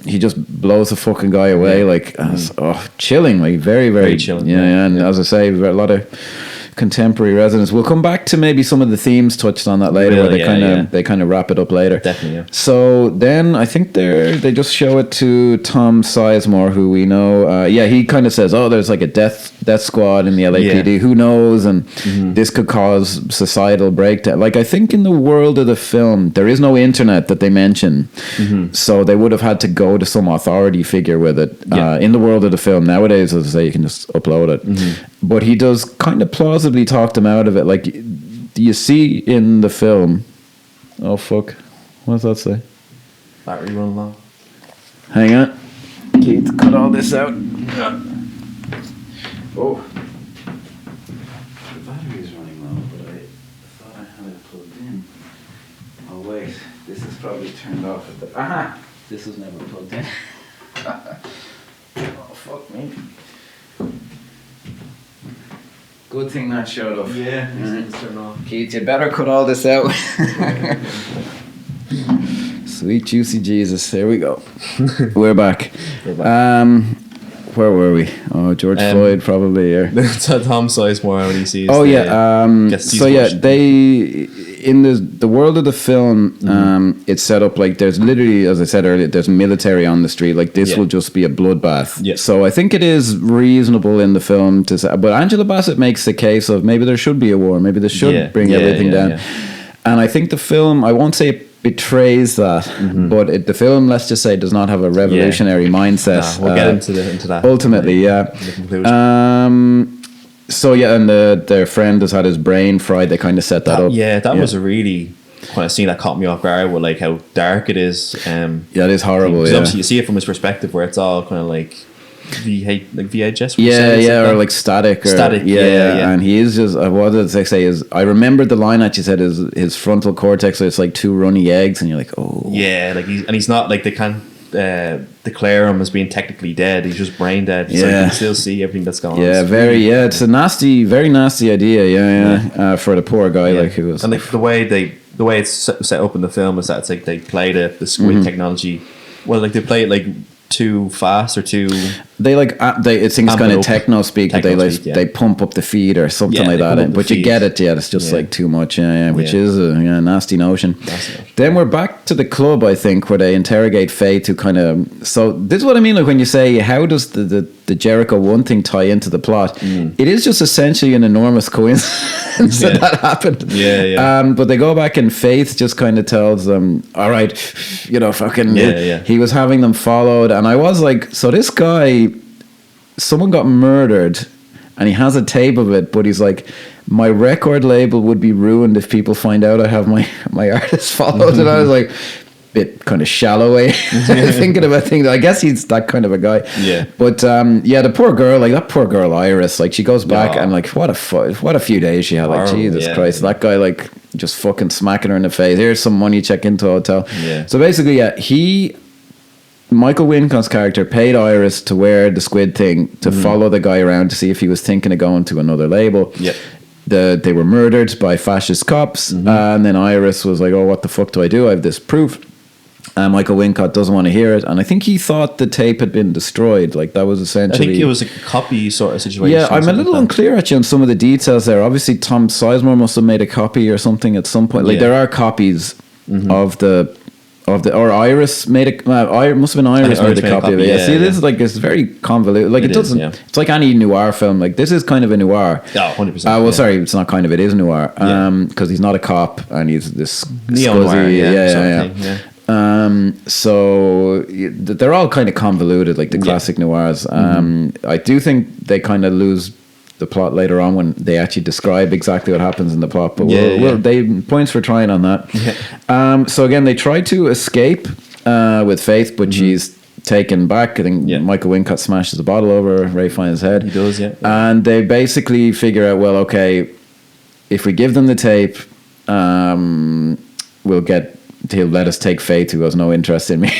he just blows the fucking guy away, like chilling, like very, very chilling. And as I say, a lot of contemporary resonance. We'll come back to maybe some of the themes touched on that later, where they kind of wrap it up later. Definitely. So then I think they just show it to Tom Sizemore, who we know. He kind of says, "Oh, there's like a death squad in the LAPD. Who knows? And this could cause societal breakdown." Like I think in the world of the film, there is no internet that they mention, so they would have had to go to some authority figure with it. In the world of the film nowadays, as I say, you can just upload it. But he does kind of plausibly talk them out of it. Like, you see in the film... Oh, fuck. What does that say? Battery running low. Hang on. Keith, cut all this out. Oh. The battery's running low, but I thought I had it plugged in. Oh, wait. This is probably turned off at the... Aha! This was never plugged in. Oh, fuck me. Good thing that showed up. It's turned off. Keith, you better cut all this out. Sweet juicy Jesus. Here we go. We're back. Where were we? Oh, George Floyd probably. It's Tom Sizemore when he sees. Oh they in the world of the film, it's set up like there's literally, as I said earlier, there's military on the street. Like this will just be a bloodbath. So I think it is reasonable in the film to say, but Angela Bassett makes the case of maybe there should be a war, maybe this should bring everything down. And I think the film, I won't say it betrays that, but the film, let's just say, does not have a revolutionary mindset. We'll get into that ultimately. The conclusion. So yeah, and their friend has had his brain fried. They kind of set that up. Yeah, that was a really kind of scene that caught me off guard with like how dark it is. Yeah, it is horrible. Yeah, obviously you see it from his perspective where it's all kind of like VHS. Or like static. Static. Yeah. And he is just. What did they say? Is I remembered the line that you said is his frontal cortex. So it's like two runny eggs, and you're like, oh. Yeah, like he's not like they can't declare him as being technically dead. He's just brain dead. So you can still see everything that's going on. Yeah, it's a nasty, very nasty idea. Yeah. For the poor guy, like who was. And like the way it's set up in the film is that it's like they play the squid technology. Well, like they play it like too fast or too. They like it seems kind of techno speak, but they pump up the feed or something like that. But you get it, it's just like too much, which is a nasty notion. Then we're back to the club, I think, where they interrogate Faye to kind of. So this is what I mean, like when you say how does the Jericho 1 thing tie into the plot? It is just essentially an enormous coincidence that happened. But they go back and Faith just kind of tells them, all right, fucking he was having them followed, and I was like, so this guy, someone got murdered and he has a tape of it, but he's like, my record label would be ruined if people find out I have my artist followed. And I was like, bit kind of shallow way thinking about things. I guess he's that kind of a guy. But the poor girl, like that poor girl Iris, like she goes back and like what a few days she had. Like Jesus Christ, that guy like just fucking smacking her in the face. Here's some money, check into a hotel. So basically Michael Wincott's character paid Iris to wear the squid thing to follow the guy around to see if he was thinking of going to another label. They were murdered by fascist cops, and then Iris was like, oh, what the fuck do? I have this proof. And Michael Wincott doesn't want to hear it, and I think he thought the tape had been destroyed. Like that was essentially. I think it was a copy sort of situation. Yeah, I'm a little unclear actually on some of the details there. Obviously, Tom Sizemore must have made a copy or something at some point. Like there are copies of the. Or Iris made it. Must have been Iris made a copy of it. See, this is like it's very convoluted. Like it doesn't. It's like any noir film. Like this is kind of a noir. 100%. Well, sorry, it's not kind of. It is noir. Because he's not a cop and he's this neo-noir. So they're all kind of convoluted, like the classic noirs. I do think they kind of lose the plot later on when they actually describe exactly what happens in the plot, but they points for trying on that. So again, they try to escape with Faith, but she's taken back. I think Michael Wincott smashes a bottle over Ray Fiennes' head. He does, and they basically figure out, well, okay, if we give them the tape, he'll let us take Faith, who has no interest in me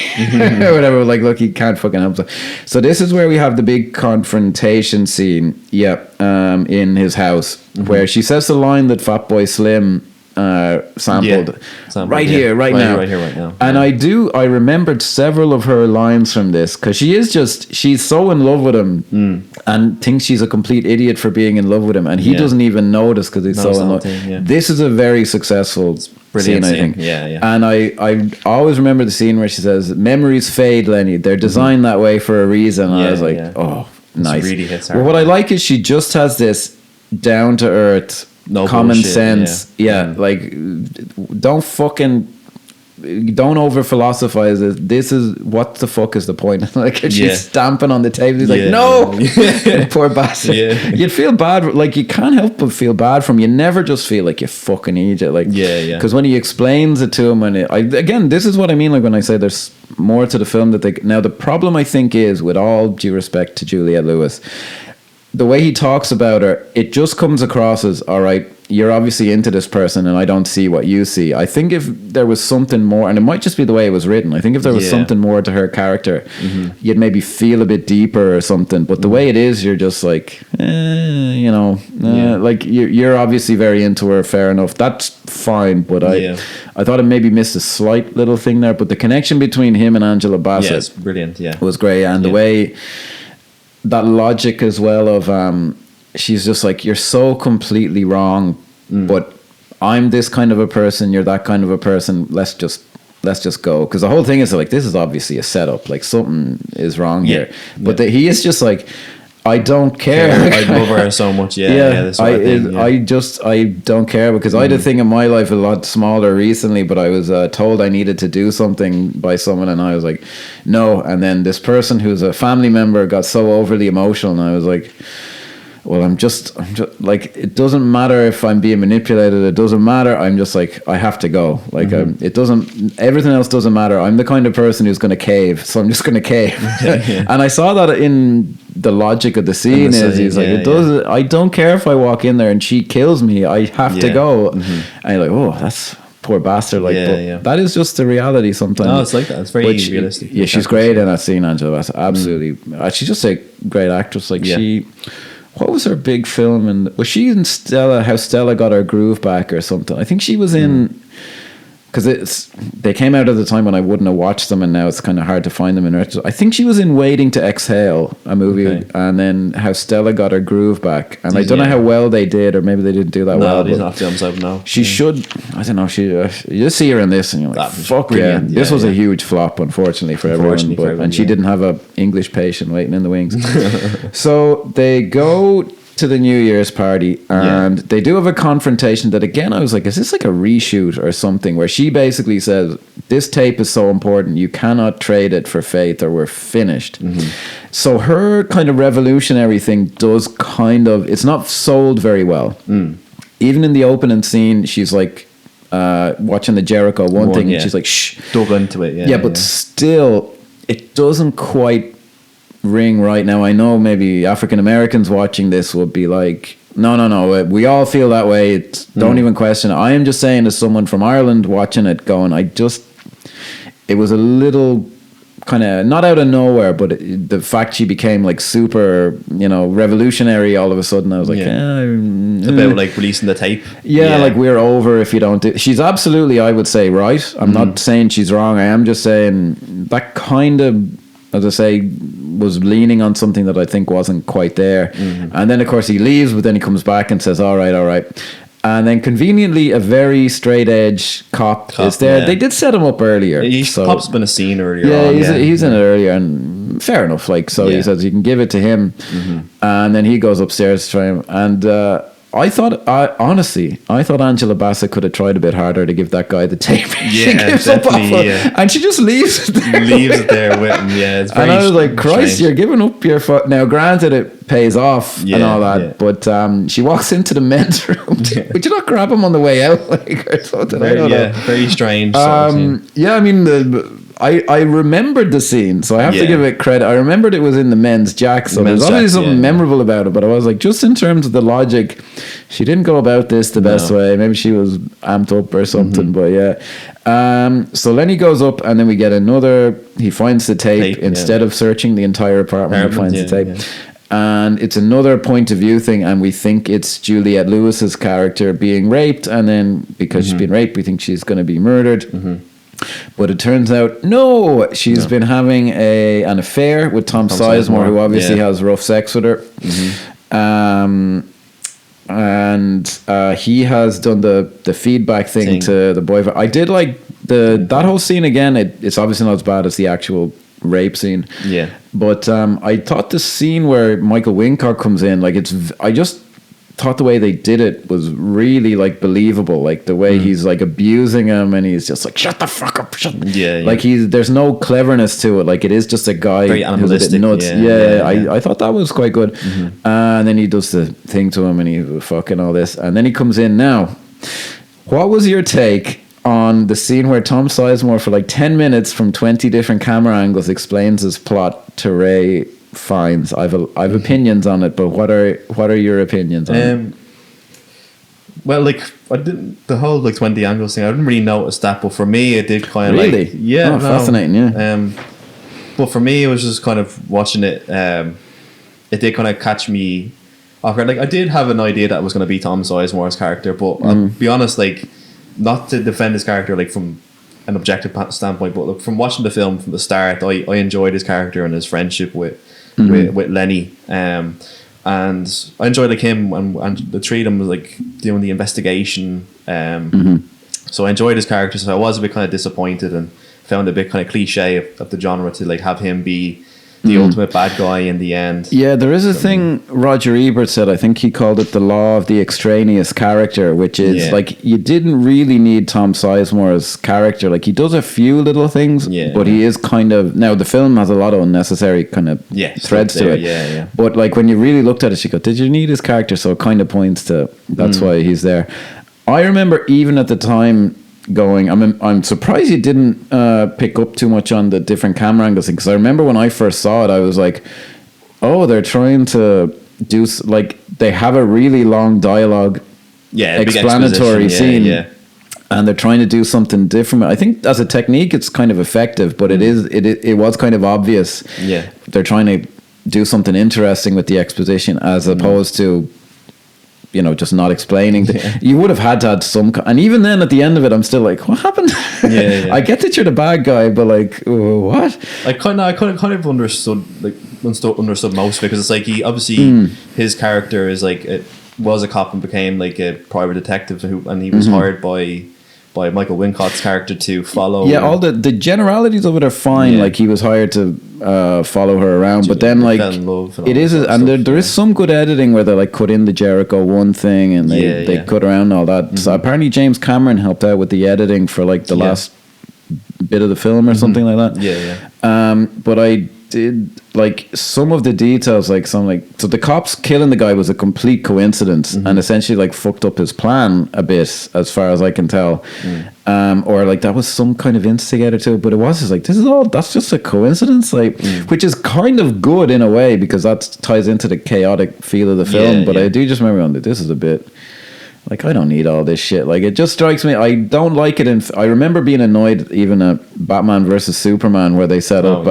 or whatever. Like, look, he can't fucking help it. So this is where we have the big confrontation scene in his house where she says the line that Fatboy Slim sampled right here, right now. And I remembered several of her lines from this because she's so in love with him and thinks she's a complete idiot for being in love with him, and he doesn't even notice because he's so in love. This is a very successful scene, I think. And I always remember the scene where she says, "Memories fade, Lenny. They're designed that way for a reason." And I was like, oh, nice. Really hits her. Well, what I like is she just has this down to earth, common sense. Like don't over philosophize it. This is what the fuck is the point? Like she's stamping on the table. He's like, no. Poor Bassett. You'd feel bad. Like you can't help but feel bad from. You never just feel like you fucking idiot. Like because when he explains it to him, and again, this is what I mean. Like when I say there's more to the film that now the problem I think is, with all due respect to Juliette Lewis, the way he talks about her, it just comes across as, all right, you're obviously into this person and I don't see what you see. I think if there was something more, and it might just be the way it was written, I think if there was something more to her character, you'd maybe feel a bit deeper or something. But the way it is, you're just like, like you're obviously very into her, fair enough. That's fine, but I thought it maybe missed a slight little thing there. But the connection between him and Angela Bassett it's brilliant, was great. And the way... that logic as well of she's just like, you're so completely wrong, but I'm this kind of a person, you're that kind of a person, let's just go, because the whole thing is like, this is obviously a setup, like something is wrong here, but he is just like, I don't care. I love her so much. I don't care, because I had a thing in my life a lot smaller recently, but I was told I needed to do something by someone, and I was like, no. And then this person who's a family member got so overly emotional, and I was like, well, I'm just like, it doesn't matter if I'm being manipulated. It doesn't matter. I'm just like, I have to go. Like, it doesn't. Everything else doesn't matter. I'm the kind of person who's going to cave, so I'm just going to cave. And I saw that in the logic of the scene. He's like, it does. I don't care if I walk in there and she kills me. I have to go. And you're like, oh, that's poor bastard. Like, that is just the reality sometimes. No, it's like that. It's very realistic. Yeah, she's great in that scene, Angela Bassett. Absolutely. She's just a great actress. Like, she. What was her big film? And was she in Stella? How Stella got her groove back or something? I think she was in, because they came out at the time when I wouldn't have watched them, and now it's kind of hard to find them in retrospect. I think she was in Waiting to Exhale, a movie, and then How Stella Got Her Groove Back. And I don't know how well they did, or maybe they didn't do that well. No, these not films I've known. She should. I don't know. You just see her in this, and you're like, fuck yeah. This was a huge flop, unfortunately for everyone. And she didn't have a English patient waiting in the wings. So they go to the New Year's party, and they do have a confrontation that, again, I was like, is this like a reshoot or something, where she basically says, this tape is so important, you cannot trade it for faith or we're finished. So her kind of revolutionary thing does kind of, it's not sold very well. Even in the opening scene, she's like watching the Jericho one thing, and she's like, shh, dug into it. But still it doesn't quite ring right. Now I know maybe African Americans watching this would be like, no, we all feel that way, don't even question it. I am just saying, as someone from Ireland watching it, going, it was a little kind of not out of nowhere, but the fact she became like super, revolutionary all of a sudden, I was like, it's about like releasing the tape. Like, we're over if you don't do. She's absolutely, I would say, right. I'm not saying she's wrong. I am just saying that kind of, as I say, was leaning on something that I think wasn't quite there. And then, of course, he leaves, but then he comes back and says, all right. And then, conveniently, a very straight edge cop is there. Yeah. They did set him up earlier. Pop's been a scene earlier. He's in it earlier, and fair enough. Like, so he says you can give it to him, and then he goes upstairs to try him. And I thought Angela Bassett could have tried a bit harder to give that guy the tape. She gives up off it, and she just leaves it there. Leaves it there with him. Yeah, it's very. And I was like, Christ, you're giving up your foot. Now, granted, it pays off and all that, but she walks into the men's room. Would you not grab him on the way out, like, or something? Very strange. I mean, I remembered the scene, so I have to give it credit. I remembered it was in the men's jack, so there's obviously something memorable about it, but I was like, just in terms of the logic, she didn't go about this the best way. Maybe she was amped up or something, but so then he goes up, and then we get he finds the tape instead of searching the entire apartment, he finds the tape. And it's another point of view thing, and we think it's Juliette Lewis's character being raped, and then because she's been raped, we think she's going to be murdered. But it turns out, no, she's been having an affair with Tom Sizemore, who obviously has rough sex with her. And he has done the feedback thing to the boyfriend. I did like that whole scene again. It's obviously not as bad as the actual rape scene. But I thought the scene where Michael Wincock comes in, like, I just thought the way they did it was really, like, believable. Like, the way he's, like, abusing him, and he's just like, shut the fuck up, like, there's no cleverness to it. Like, it is just a guy very animalistic, who's a bit nuts. I thought that was quite good. And then he does the thing to him, and he fucking all this, and then he comes in. Now, what was your take on the scene where Tom Sizemore, for like 10 minutes from 20 different camera angles, explains his plot to Ray Fiennes? I've opinions on it, but what are your opinions on it? Well, like, I didn't, the whole like 20 angles thing, I didn't really notice that, but for me it did kind of like fascinating. But for me, it was just kind of watching it. It did kind of catch me off guard. Like, I did have an idea that it was going to be Tom Sizemore's character, but I'll be honest, like, not to defend his character like from an objective standpoint, but look, from watching the film from the start, I enjoyed his character and his friendship with Lenny, and I enjoyed like him and the three of them was like doing the investigation. So I enjoyed his character. So I was a bit kind of disappointed and found it a bit kind of cliche of the genre to like have him be the ultimate bad guy in the end. Yeah, there is a thing Roger Ebert said. I think he called it the law of the extraneous character, which is like you didn't really need Tom Sizemore's character. Like he does a few little things, but he is kind of, now the film has a lot of unnecessary kind of threads to it. Yeah. But like when you really looked at it, you go, did you need his character? So it kind of points to that's why he's there. I remember even at the time going, I'm surprised you didn't pick up too much on the different camera angles, because I remember when I first saw it, I was like, oh, they're trying to do, like, they have a really long dialogue, explanatory scene, and they're trying to do something different. I think as a technique, it's kind of effective, but it was kind of obvious. Yeah, they're trying to do something interesting with the exposition as opposed to, you know, just not explaining. You would have had to add some, and even then at the end of it, I'm still like, what happened? I get that you're the bad guy, but like, what? I kind of understood most, because it's like he obviously his character is like was a cop and became like a private detective, and he was hired by Michael Wincott's character to follow. Yeah, all the generalities of it are fine. Like he was hired to follow her around, but then like it is, and there is some good editing where they like cut in the Jericho 1 thing, and they cut around all that. So apparently James Cameron helped out with the editing for like the last bit of the film or something like that. But I did like some of the details, like so the cops killing the guy was a complete coincidence and essentially like fucked up his plan a bit, as far as I can tell. Or like that was some kind of instigator to it, but it was just like, that's just a coincidence, like which is kind of good in a way, because that ties into the chaotic feel of the film. But I do just remember going, this is a bit like, I don't need all this shit. Like, it just strikes me, I don't like it. I remember being annoyed even at Batman versus Superman, where they set up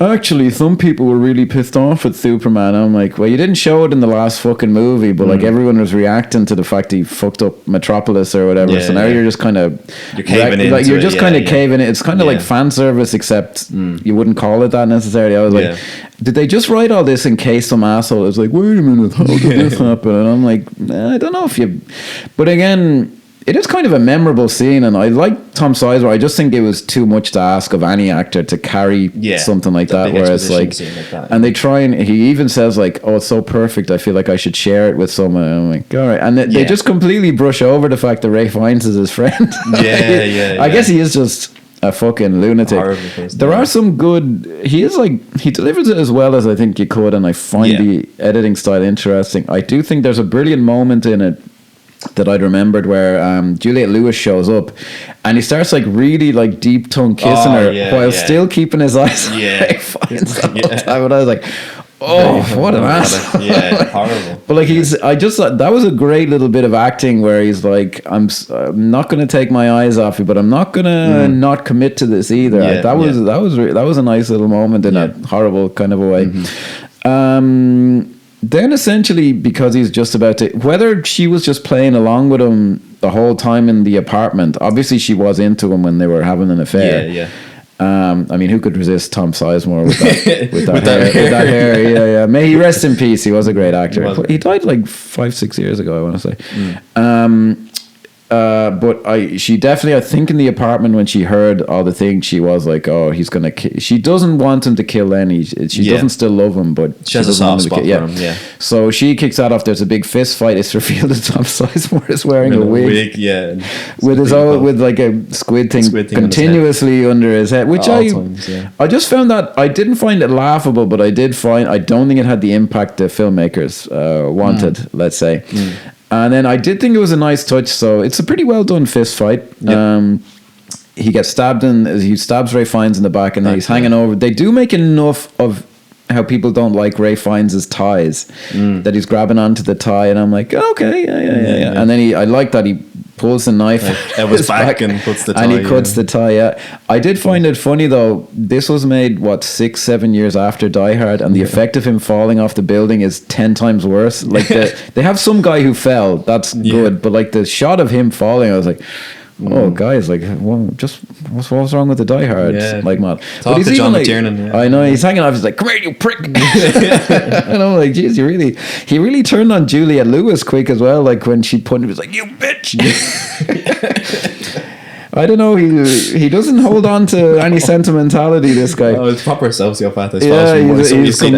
actually some people were really pissed off at Superman. I'm like, well, you didn't show it in the last fucking movie, but like everyone was reacting to the fact he fucked up Metropolis or whatever. So now you're just kind of caving in. It's kind of like fan service, except you wouldn't call it that necessarily. I was like, did they just write all this in case some asshole is like, wait a minute, how did this happen? And I'm like, I don't know if you, but again, it is kind of a memorable scene, and I like Tom Sizemore. I just think it was too much to ask of any actor to carry something like that, where it's like and they try, and he even says like, oh, it's so perfect, I feel like I should share it with someone. And I'm like, all right. And they just completely brush over the fact that Ray Fiennes is his friend. I guess he is just a fucking lunatic. There are some good, he delivers it as well as I think you could, and I find the editing style interesting. I do think there's a brilliant moment in it that I'd remembered where Juliette Lewis shows up and he starts like really like deep tongue kissing her while still keeping his eyes on Ray Fiennes the whole time. And I was like, what an ass. Horrible. But like I just thought that was a great little bit of acting where he's like, I'm not going to take my eyes off you, but I'm not going to not commit to this either. That was a nice little moment in a horrible kind of a way. Then essentially, because he's just about to, whether she was just playing along with him the whole time in the apartment, obviously she was into him when they were having an affair. I mean, who could resist Tom Sizemore with that hair? May he rest in peace. He was a great actor. He died like 5-6 years ago, I want to say. But she definitely, I think in the apartment when she heard all the things, she was like, oh, he's going to she doesn't want him to kill Lenny. She doesn't still love him, but she has a soft spot for him. So she kicks that off. There's a big fist fight. It's revealed that Tom Sizemore is wearing a wig. With like a squid thing continuously under his head, which I just found that, I didn't find it laughable, but I don't think it had the impact the filmmakers wanted, let's say. And then I did think it was a nice touch. So it's a pretty well done fist fight. He gets stabbed he stabs Ray Fiennes in the back, and then he's hanging over. They do make enough of how people don't like Ray Fiennes' ties that he's grabbing onto the tie, and I'm like, okay, yeah. And then I like that he pulls the knife out his back and puts the tie, and he cuts the tie. I did find it funny though, this was made 6-7 years after Die Hard, and the effect of him falling off the building is 10 times worse. Like they have some guy who fell, that's good, but like the shot of him falling, I was like, oh, guys, like, what's wrong with the Die Hard? Like, man. Talk to John McTiernan. I know, he's hanging off. He's like, come here, you prick. And I'm like, geez, he really turned on Juliette Lewis quick as well. Like, when she put him, he was like, you bitch. I don't know. He doesn't hold on to any sentimentality. This guy. Oh, it's proper sociopath. I suppose.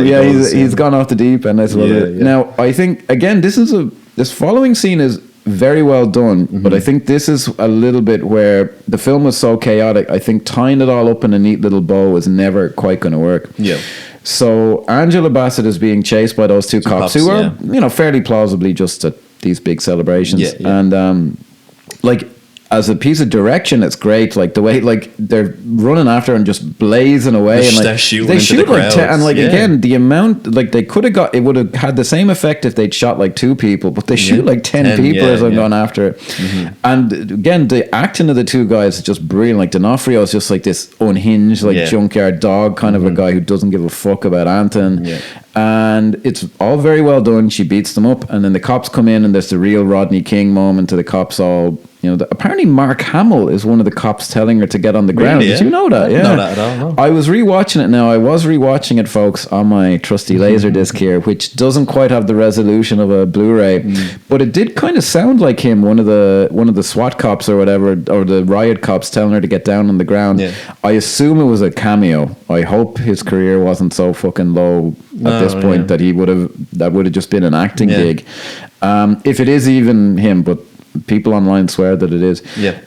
Yeah, he's gone off the deep end. That's what it is. Now, I think again, this following scene is very well done, but I think this is a little bit where the film was so chaotic. I think tying it all up in a neat little bow was never quite going to work. Yeah. So Angela Bassett is being chased by those two cops who are, fairly plausibly just at these big celebrations. Yeah, yeah. And like, as a piece of direction, it's great. Like the way, like they're running after and just blazing away, and like they shoot like and like again, the amount, like they could have got, it would have had the same effect if they'd shot like 2 people, but they shoot like 10 people as I'm going after it. And again, the acting of the 2 guys is just brilliant. Like D'Onofrio is just like this unhinged, like junkyard dog kind of a guy who doesn't give a fuck about Anton. And it's all very well done. She beats them up, and then the cops come in, and there's the real Rodney King moment to the cops all. Apparently Mark Hamill is one of the cops telling her to get on the ground. Really, Did you know that? I didn't know that at all, no. I was rewatching it now. I was rewatching it, folks, on my trusty Laserdisc here, which doesn't quite have the resolution of a Blu-ray, but it did kind of sound like him, one of the SWAT cops or whatever, or the riot cops telling her to get down on the ground. I assume it was a cameo. I hope his career wasn't so fucking low at this point that would have just been an acting gig. If it is even him, but people online swear that it is.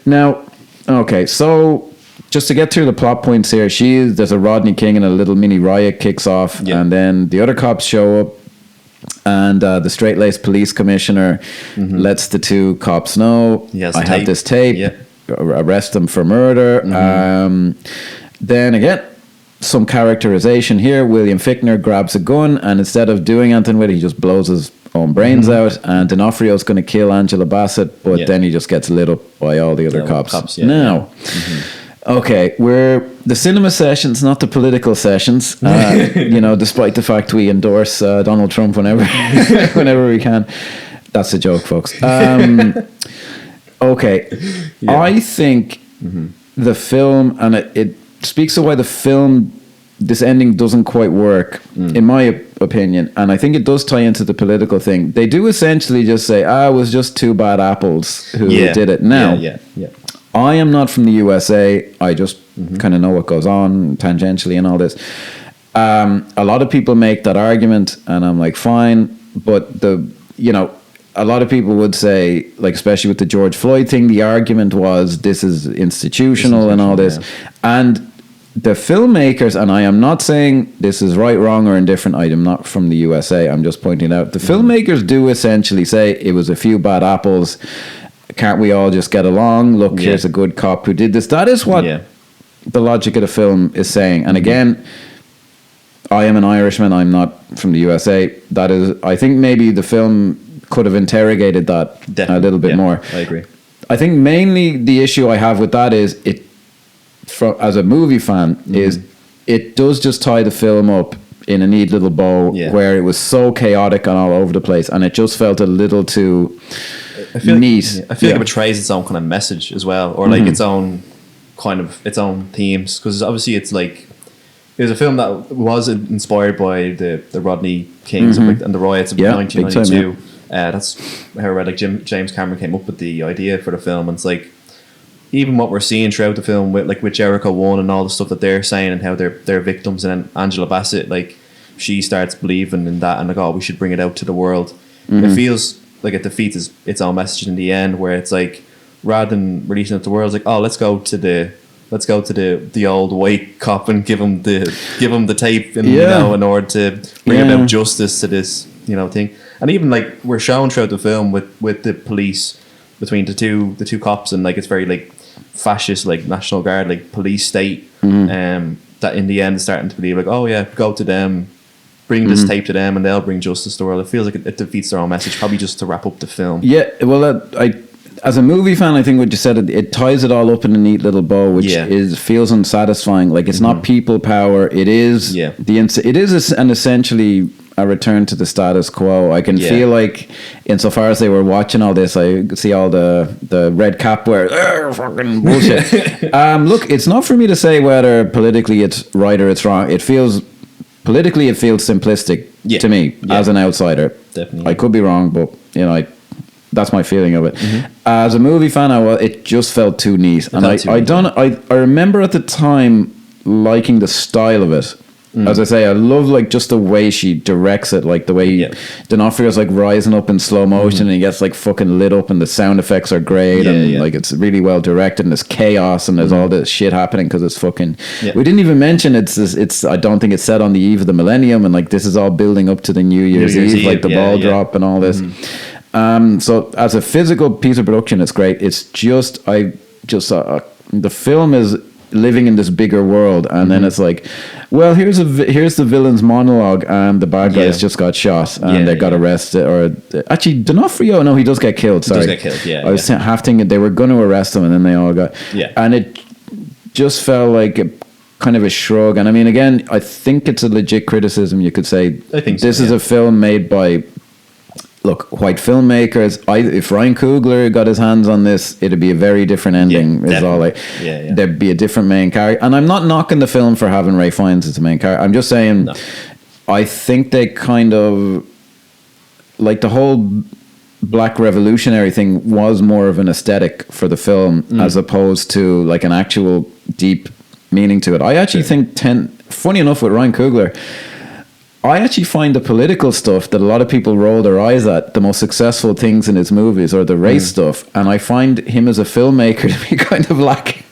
Now, okay, so just to get through the plot points here, there's a Rodney King and a little mini riot kicks off, and then the other cops show up, and the straight-laced police commissioner lets the 2 cops know, I have this tape, arrest them for murder. Then again, some characterization here. William Fichtner grabs a gun, and instead of doing anything with it, he just blows his own brains out, and D'Onofrio's going to kill Angela Bassett, but then he just gets lit up by all the other cops. Now, okay, we're the cinema sessions, not the political sessions, despite the fact we endorse Donald Trump whenever we can. That's a joke, folks. Okay, I think the film, and it speaks to why the film, this ending doesn't quite work, in my opinion, and I think it does tie into the political thing. They do essentially just say, it was just 2 bad apples who did it. Now, I am not from the USA. I just kind of know what goes on tangentially and all this. A lot of people make that argument, and I'm like, fine, but a lot of people would say, like, especially with the George Floyd thing, the argument was this is institutional and all this. And the filmmakers, and I am not saying this is right, wrong, or indifferent. I am not from the USA. I'm just pointing out the filmmakers do essentially say it was a few bad apples. Can't we all just get along? Look, here's a good cop who did this. That is what the logic of the film is saying. And again, I am an Irishman. I'm not from the USA. That is, I think maybe the film could have interrogated that a little bit more. I agree. I think mainly the issue I have with that is as a movie fan, is it does just tie the film up in a neat little bow where it was so chaotic and all over the place, and it just felt a little too neat. I feel like it betrays its own kind of message as well, or like its own themes, because obviously it's like it was a film that was inspired by the Rodney Kings and the riots of 1992. That's how I read, like James Cameron came up with the idea for the film, and it's like, even what we're seeing throughout the film with Jericho 1 and all the stuff that they're saying and how they're victims, and then Angela Bassett, like, she starts believing in that and like, oh, we should bring it out to the world. It feels like it defeats its own message in the end, where it's like, rather than releasing it to the world, it's like, oh, let's go to the old white cop and give him the tape, and in order to bring about justice to this thing. And even like we're shown throughout the film with the police between the two cops, and like it's very like fascist, like National Guard, like police state, that in the end is starting to believe like, oh yeah, go to them, bring this tape to them, and they'll bring justice to the world. It feels like it defeats their own message, probably just to wrap up the film. Yeah, well, as a movie fan, I think what you said, it ties it all up in a neat little bow, which feels unsatisfying. Like, it's not people power. It is an essentially a return to the status quo. I can feel like, insofar as they were watching all this, I see all the red cap wear, fucking bullshit. Look, it's not for me to say whether politically it's right or it's wrong. Politically, it feels simplistic to me as an outsider. Definitely. I could be wrong, but That's my feeling of it. As a movie fan, it just felt too neat, and I remember at the time liking the style of it. As I say, I love like just the way she directs it, like the way D'Onofrio's like rising up in slow motion and he gets like fucking lit up, and the sound effects are great, like it's really well directed, and there's chaos and there's all this shit happening because it's fucking. We didn't even mention it's. I don't think it's set on the eve of the Millennium, and like this is all building up to the New Year's Eve, like the ball drop and all this. So as a physical piece of production, it's great. It's just the film is living in this bigger world, and then it's like, well, here's the villain's monologue, and the bad guys just got shot and they got arrested, or actually D'Onofrio, no, he does get killed. Sorry, he does get killed. I was half thinking they were going to arrest him, and then they all got and it just felt like kind of a shrug. And I mean, again, I think it's a legit criticism. You could say, I think this is a film made by white filmmakers. If Ryan Coogler got his hands on this, it'd be a very different ending. It's all like there'd be a different main character. And I'm not knocking the film for having Ray Fiennes as the main character. I'm just saying, I think they kind of like the whole Black Revolutionary thing was more of an aesthetic for the film as opposed to like an actual deep meaning to it. I actually think funny enough with Ryan Coogler, I actually find the political stuff that a lot of people roll their eyes at the most successful things in his movies, or the race stuff, and I find him as a filmmaker to be kind of lacking.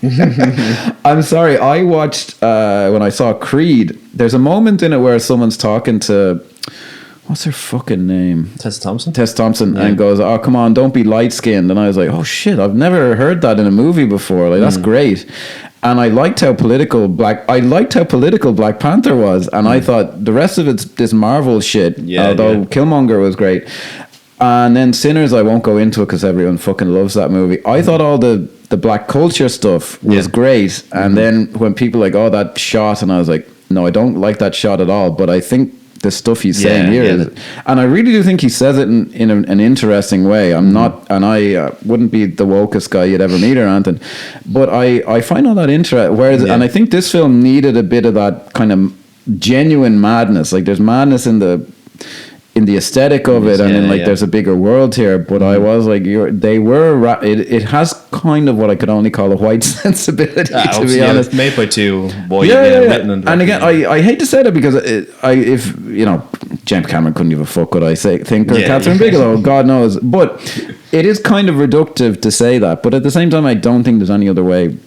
I'm sorry, I watched when I saw Creed, there's a moment in it where someone's talking to, what's her fucking name? Tessa Thompson. Tess Thompson, and goes, "Oh, come on, don't be light-skinned." And I was like, oh shit, I've never heard that in a movie before. Like, that's great. And I liked how political Black Panther was, and I thought the rest of it's this Marvel shit. Although Killmonger was great, and then Sinners, I won't go into it because everyone fucking loves that movie. I thought all the black culture stuff was great, and then when people like, oh, that shot, and I was like, no, I don't like that shot at all. But I think the stuff he's saying here is, and I really do think he says it in an interesting way. I'm not, and I wouldn't be the wokest guy you'd ever meet or anything, but I find all that interesting. Whereas, and I think this film needed a bit of that kind of genuine madness. Like there's madness in the aesthetic of it, and then like there's a bigger world here. But I was like, it has kind of what I could only call a white sensibility, to be honest. Made by two white, written and again, I hate to say that because if you know, James Cameron couldn't give a fuck what I think, or Kathryn Bigelow, God knows. But it is kind of reductive to say that. But at the same time, I don't think there's any other way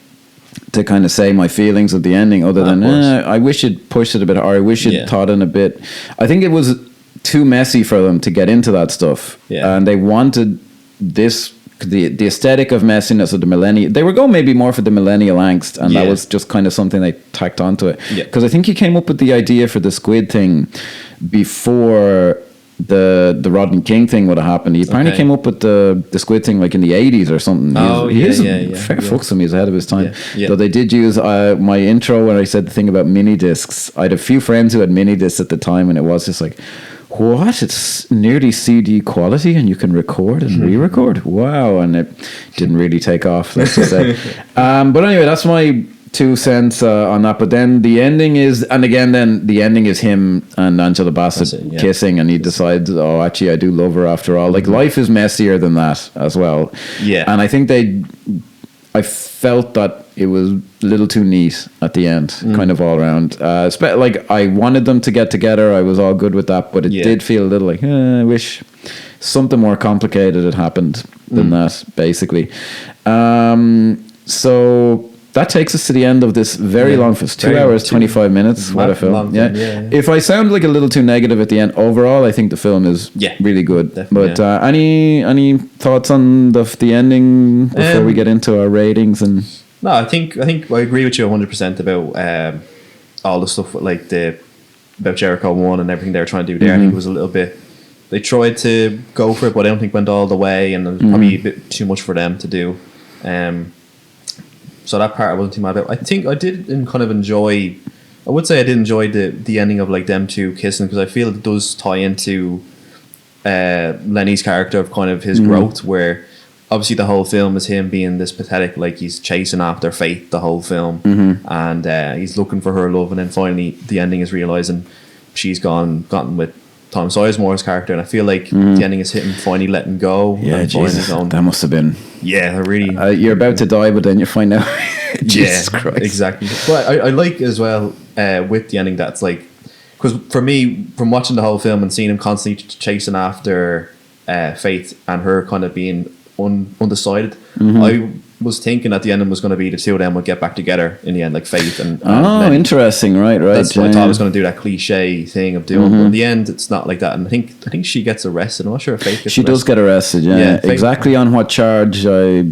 to kind of say my feelings of the ending other than I wish it pushed it a bit, or I wish it taught in a bit. I think it was too messy for them to get into that stuff, and they wanted this the aesthetic of messiness of the millennial. They were going maybe more for the millennial angst, and that was just kind of something they tacked onto it. Because I think he came up with the idea for the squid thing before the Rodney King thing would have happened. He apparently came up with the squid thing like in the 80s or something. Fair fucks him, he's ahead of his time. So they did use my intro when I said the thing about mini discs. I had a few friends who had mini discs at the time, and it was just like, what? It's nearly CD quality, and you can record and re-record. Wow! And it didn't really take off, let's just say. But anyway, that's my 2 cents on that. But then the ending is, and again, then the ending is him and Angela Bassett kissing, and he decides, oh, actually, I do love her after all. Like life is messier than that as well. And I think I felt that it was a little too neat at the end, kind of all around. Like I wanted them to get together. I was all good with that, but it did feel a little like, I wish something more complicated had happened than that, basically. So that takes us to the end of this very long film. 2 hours, 25 minutes. What a film. If I sound like a little too negative at the end, overall, I think the film is really good. Definitely, but any thoughts on the ending before we get into our ratings? And no, I think I agree with you 100% about all the stuff with about Jericho 1 and everything they were trying to do there. I think it was a little bit, they tried to go for it, but I don't think went all the way, and it was probably a bit too much for them to do. So that part I wasn't too mad about. I think I did kind of enjoy, I would say I did enjoy the ending of like them two kissing, because I feel it does tie into Lenny's character of kind of his growth, where obviously the whole film is him being this pathetic, like he's chasing after fate the whole film, and he's looking for her love, and then finally the ending is realising she's gotten with Tom Sizemore's character, and I feel like the ending is him finally letting go. Yeah, and finally Jesus, going, that must have been. yeah, I really. You're about to die, but then you find out. Jesus yeah, Christ. exactly. But I like as well with the ending that's like, because for me, from watching the whole film and seeing him constantly chasing after Faith and her kind of being undecided, I was thinking at the ending was going to be the two of them would get back together in the end, like Faith and Lenny. Interesting, right. That's what I thought I was going to do, that cliche thing of doing. But in the end, it's not like that. And I think she gets arrested. I'm not sure if Faith gets She arrested. does get arrested, yeah. Faith- Exactly on what charge, I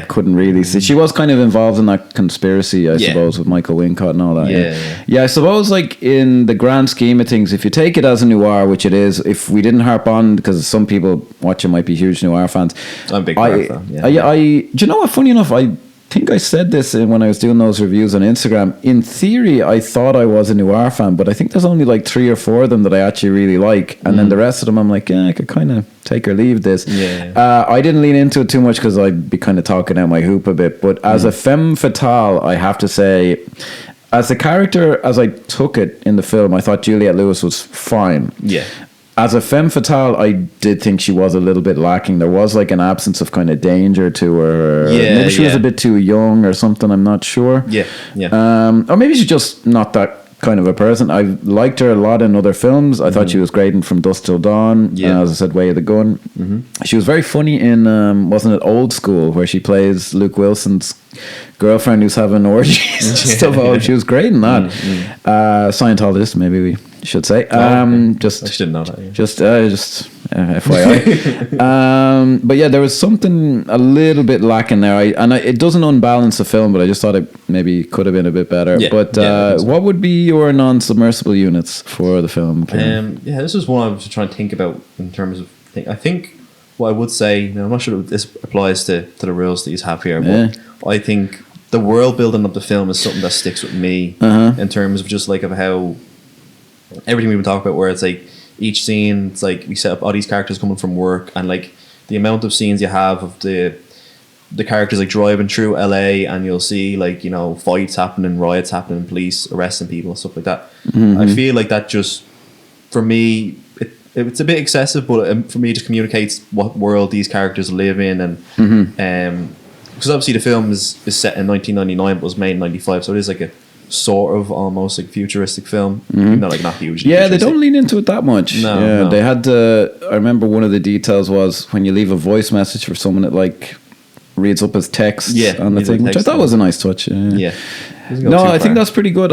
couldn't really see. She was kind of involved in that conspiracy, I suppose, with Michael Wincott and all that. Yeah, I suppose, like, in the grand scheme of things, if you take it as a noir, which it is, if we didn't harp on, because some people watching might be huge noir fans. I'm a big fan. Do you know what, funny enough, I think I said this when I was doing those reviews on Instagram. In theory, I thought I was a noir fan, but I think there's only like 3 or 4 of them that I actually really like, and then the rest of them I'm like, yeah, I could kind of take or leave this. I didn't lean into it too much because I'd be kind of talking out my hoop a bit, but as a femme fatale, I have to say, as a character, as I took it in the film, I thought Juliette Lewis was fine. As a femme fatale, I did think she was a little bit lacking. There was like an absence of kind of danger to her. Maybe she was a bit too young or something. I'm not sure. Or maybe she's just not that kind of a person. I liked her a lot in other films. I thought she was great in From Dusk Till Dawn. As I said, Way of the Gun. She was very funny in, wasn't it Old School, where she plays Luke Wilson's girlfriend who's having orgies and stuff. She was great in that. Scientologist, maybe we should say. Just I should know that. Yeah. Just FYI. But yeah, there was something a little bit lacking there. It doesn't unbalance the film, but I just thought it maybe could have been a bit better. What would be your non-submersible units for the film? This is one I was trying to think about in terms of. I think what I would say. Now, I'm not sure if this applies to the rules that you have here, but I think the world building of the film is something that sticks with me in terms of just like of how everything we've been talking about, where it's like each scene, it's like we set up all these characters coming from work, and like the amount of scenes you have of the characters like driving through LA, and you'll see like, you know, fights happening, riots happening, police arresting people and stuff like that. I feel like that just, for me, it's a bit excessive, but for me it just communicates what world these characters live in, and because obviously the film is set in 1999 but was made in 95, so it is like a sort of almost like futuristic film. Not huge. They don't lean into it that much. No. They had I remember one of the details was when you leave a voice message for someone, it like reads up as text on the thing, which I thought was a nice touch. I think that's pretty good.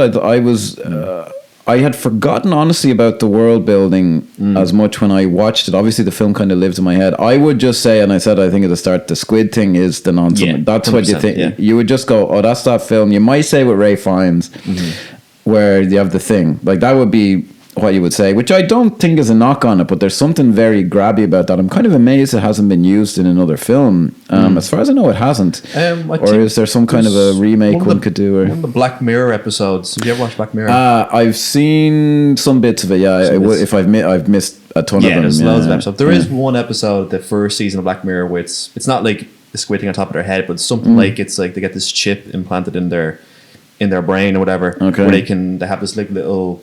I had forgotten honestly about the world building as much when I watched it. Obviously the film kind of lives in my head. I would just say, and I said I think at the start, the squid thing is the nonsense. That's what you think. You would just go, oh, that's that film. You might say with Ray Fiennes where you have the thing. Like that would be what you would say, which I don't think is a knock on it, but there's something very grabby about that. I'm kind of amazed it hasn't been used in another film. As far as I know, it hasn't. Or is there some kind of a remake one could do? Or one of the Black Mirror episodes. Have you ever watched Black Mirror? I've seen some bits of it. Yeah, if I've missed a ton of them. There's loads of episodes. There is one episode, the first season of Black Mirror, where it's not like the squid thing on top of their head, but it's something like it's like they get this chip implanted in their brain or whatever, where they have this little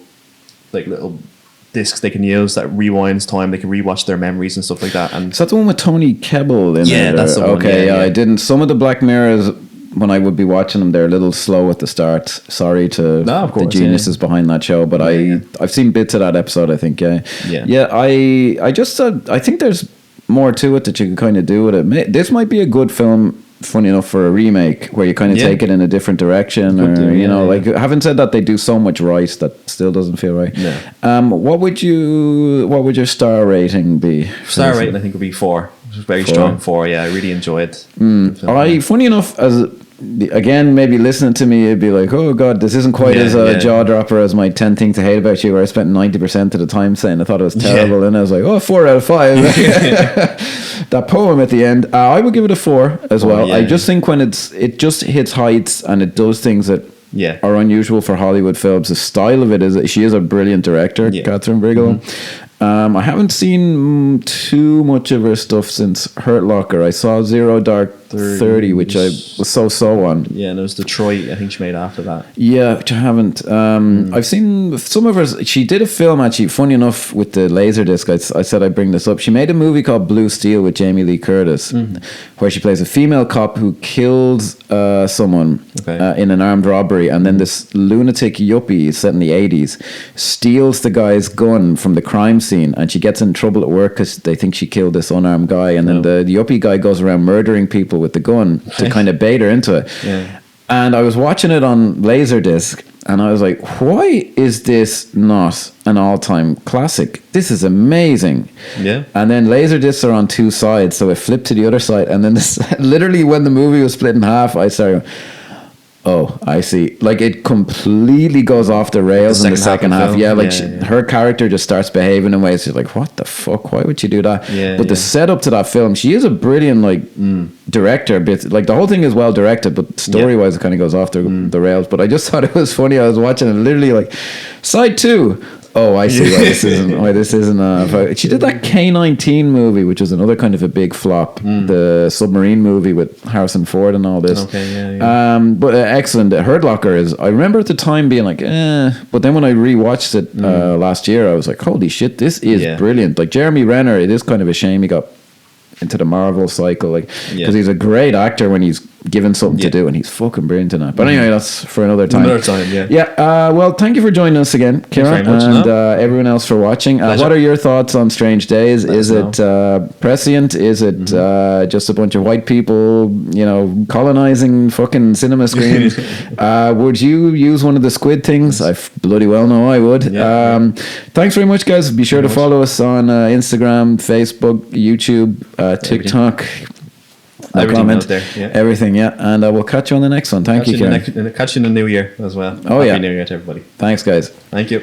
discs they can use that rewinds time. They can rewatch their memories and stuff like that. And is that the one with Tony Kebbell in it? Yeah, that's the one. Okay, I didn't. Some of the Black Mirrors, when I would be watching them, they're a little slow at the start. Sorry to the geniuses behind that show, but I've seen bits of that episode. I think, I just I think there's more to it that you can kind of do with it. This might be a good film, funny enough, for a remake where you kind of take it in a different direction, having said that, they do so much right that still doesn't feel right. What would your star rating be? Star rating I think would be 4. Very 4. Strong 4. I really enjoyed funny enough, again, maybe listening to me, it'd be like, oh god, this isn't quite as a jaw dropper as my 10 Things to Hate About You, where I spent 90% of the time saying I thought it was terrible, and I was like, 4 out of 5. That poem at the end, I would give it a 4 as well. I just think when it just hits heights and it does things that are unusual for Hollywood films. The style of it is, she is a brilliant director, Kathryn Bigelow. I haven't seen too much of her stuff since Hurt Locker. I saw Zero Dark 30, which I was so on. Yeah, and it was Detroit, I think she made after that. Yeah, which I haven't. I've seen some of hers. She did a film, actually, funny enough, with the Laserdisc. I said I'd bring this up. She made a movie called Blue Steel with Jamie Lee Curtis, where she plays a female cop who kills someone in an armed robbery, and then this lunatic yuppie set in the 80s steals the guy's gun from the crime scene, and she gets in trouble at work because they think she killed this unarmed guy, and then the yuppie guy goes around murdering people with the gun to kind of bait her into it. Yeah. And I was watching it on Laserdisc, and I was like, why is this not an all-time classic? This is amazing. Yeah. And then Laserdiscs are on two sides, so it flipped to the other side, and then literally when the movie was split in half, I started, oh, I see. Like, it completely goes off the rails in the second half. Yeah, like her character just starts behaving in ways she's like, what the fuck? Why would you do that? Yeah, but the setup to that film, she is a brilliant director. Like, the whole thing is well directed, but story-wise, it kind of goes off the rails. But I just thought it was funny. I was watching it literally like, side 2. Oh, I see why this isn't. She did that K-19 movie, which was another kind of a big flop. The submarine movie with Harrison Ford and all this. Okay, but excellent. Hurt Locker is. I remember at the time being like, but then when I rewatched it last year, I was like, holy shit, this is brilliant. Like Jeremy Renner, it is kind of a shame he got into the Marvel cycle, like, because he's a great actor when he's given something to do, and he's fucking brilliant in that. But anyway, that's for another time. Well, thank you for joining us again, Ciaran, and everyone else for watching. What are your thoughts on Strange Days? Is it prescient? Is it just a bunch of white people, colonizing fucking cinema screens? Would you use one of the squid things? I bloody well know I would. Thanks very much, guys. Be sure to follow us on Instagram, Facebook, YouTube, TikTok. Everything, and we'll catch you on the next one. Thank you, Ciaran. Catch you in the new year as well. Happy New Year to everybody. Thanks, guys. Thank you.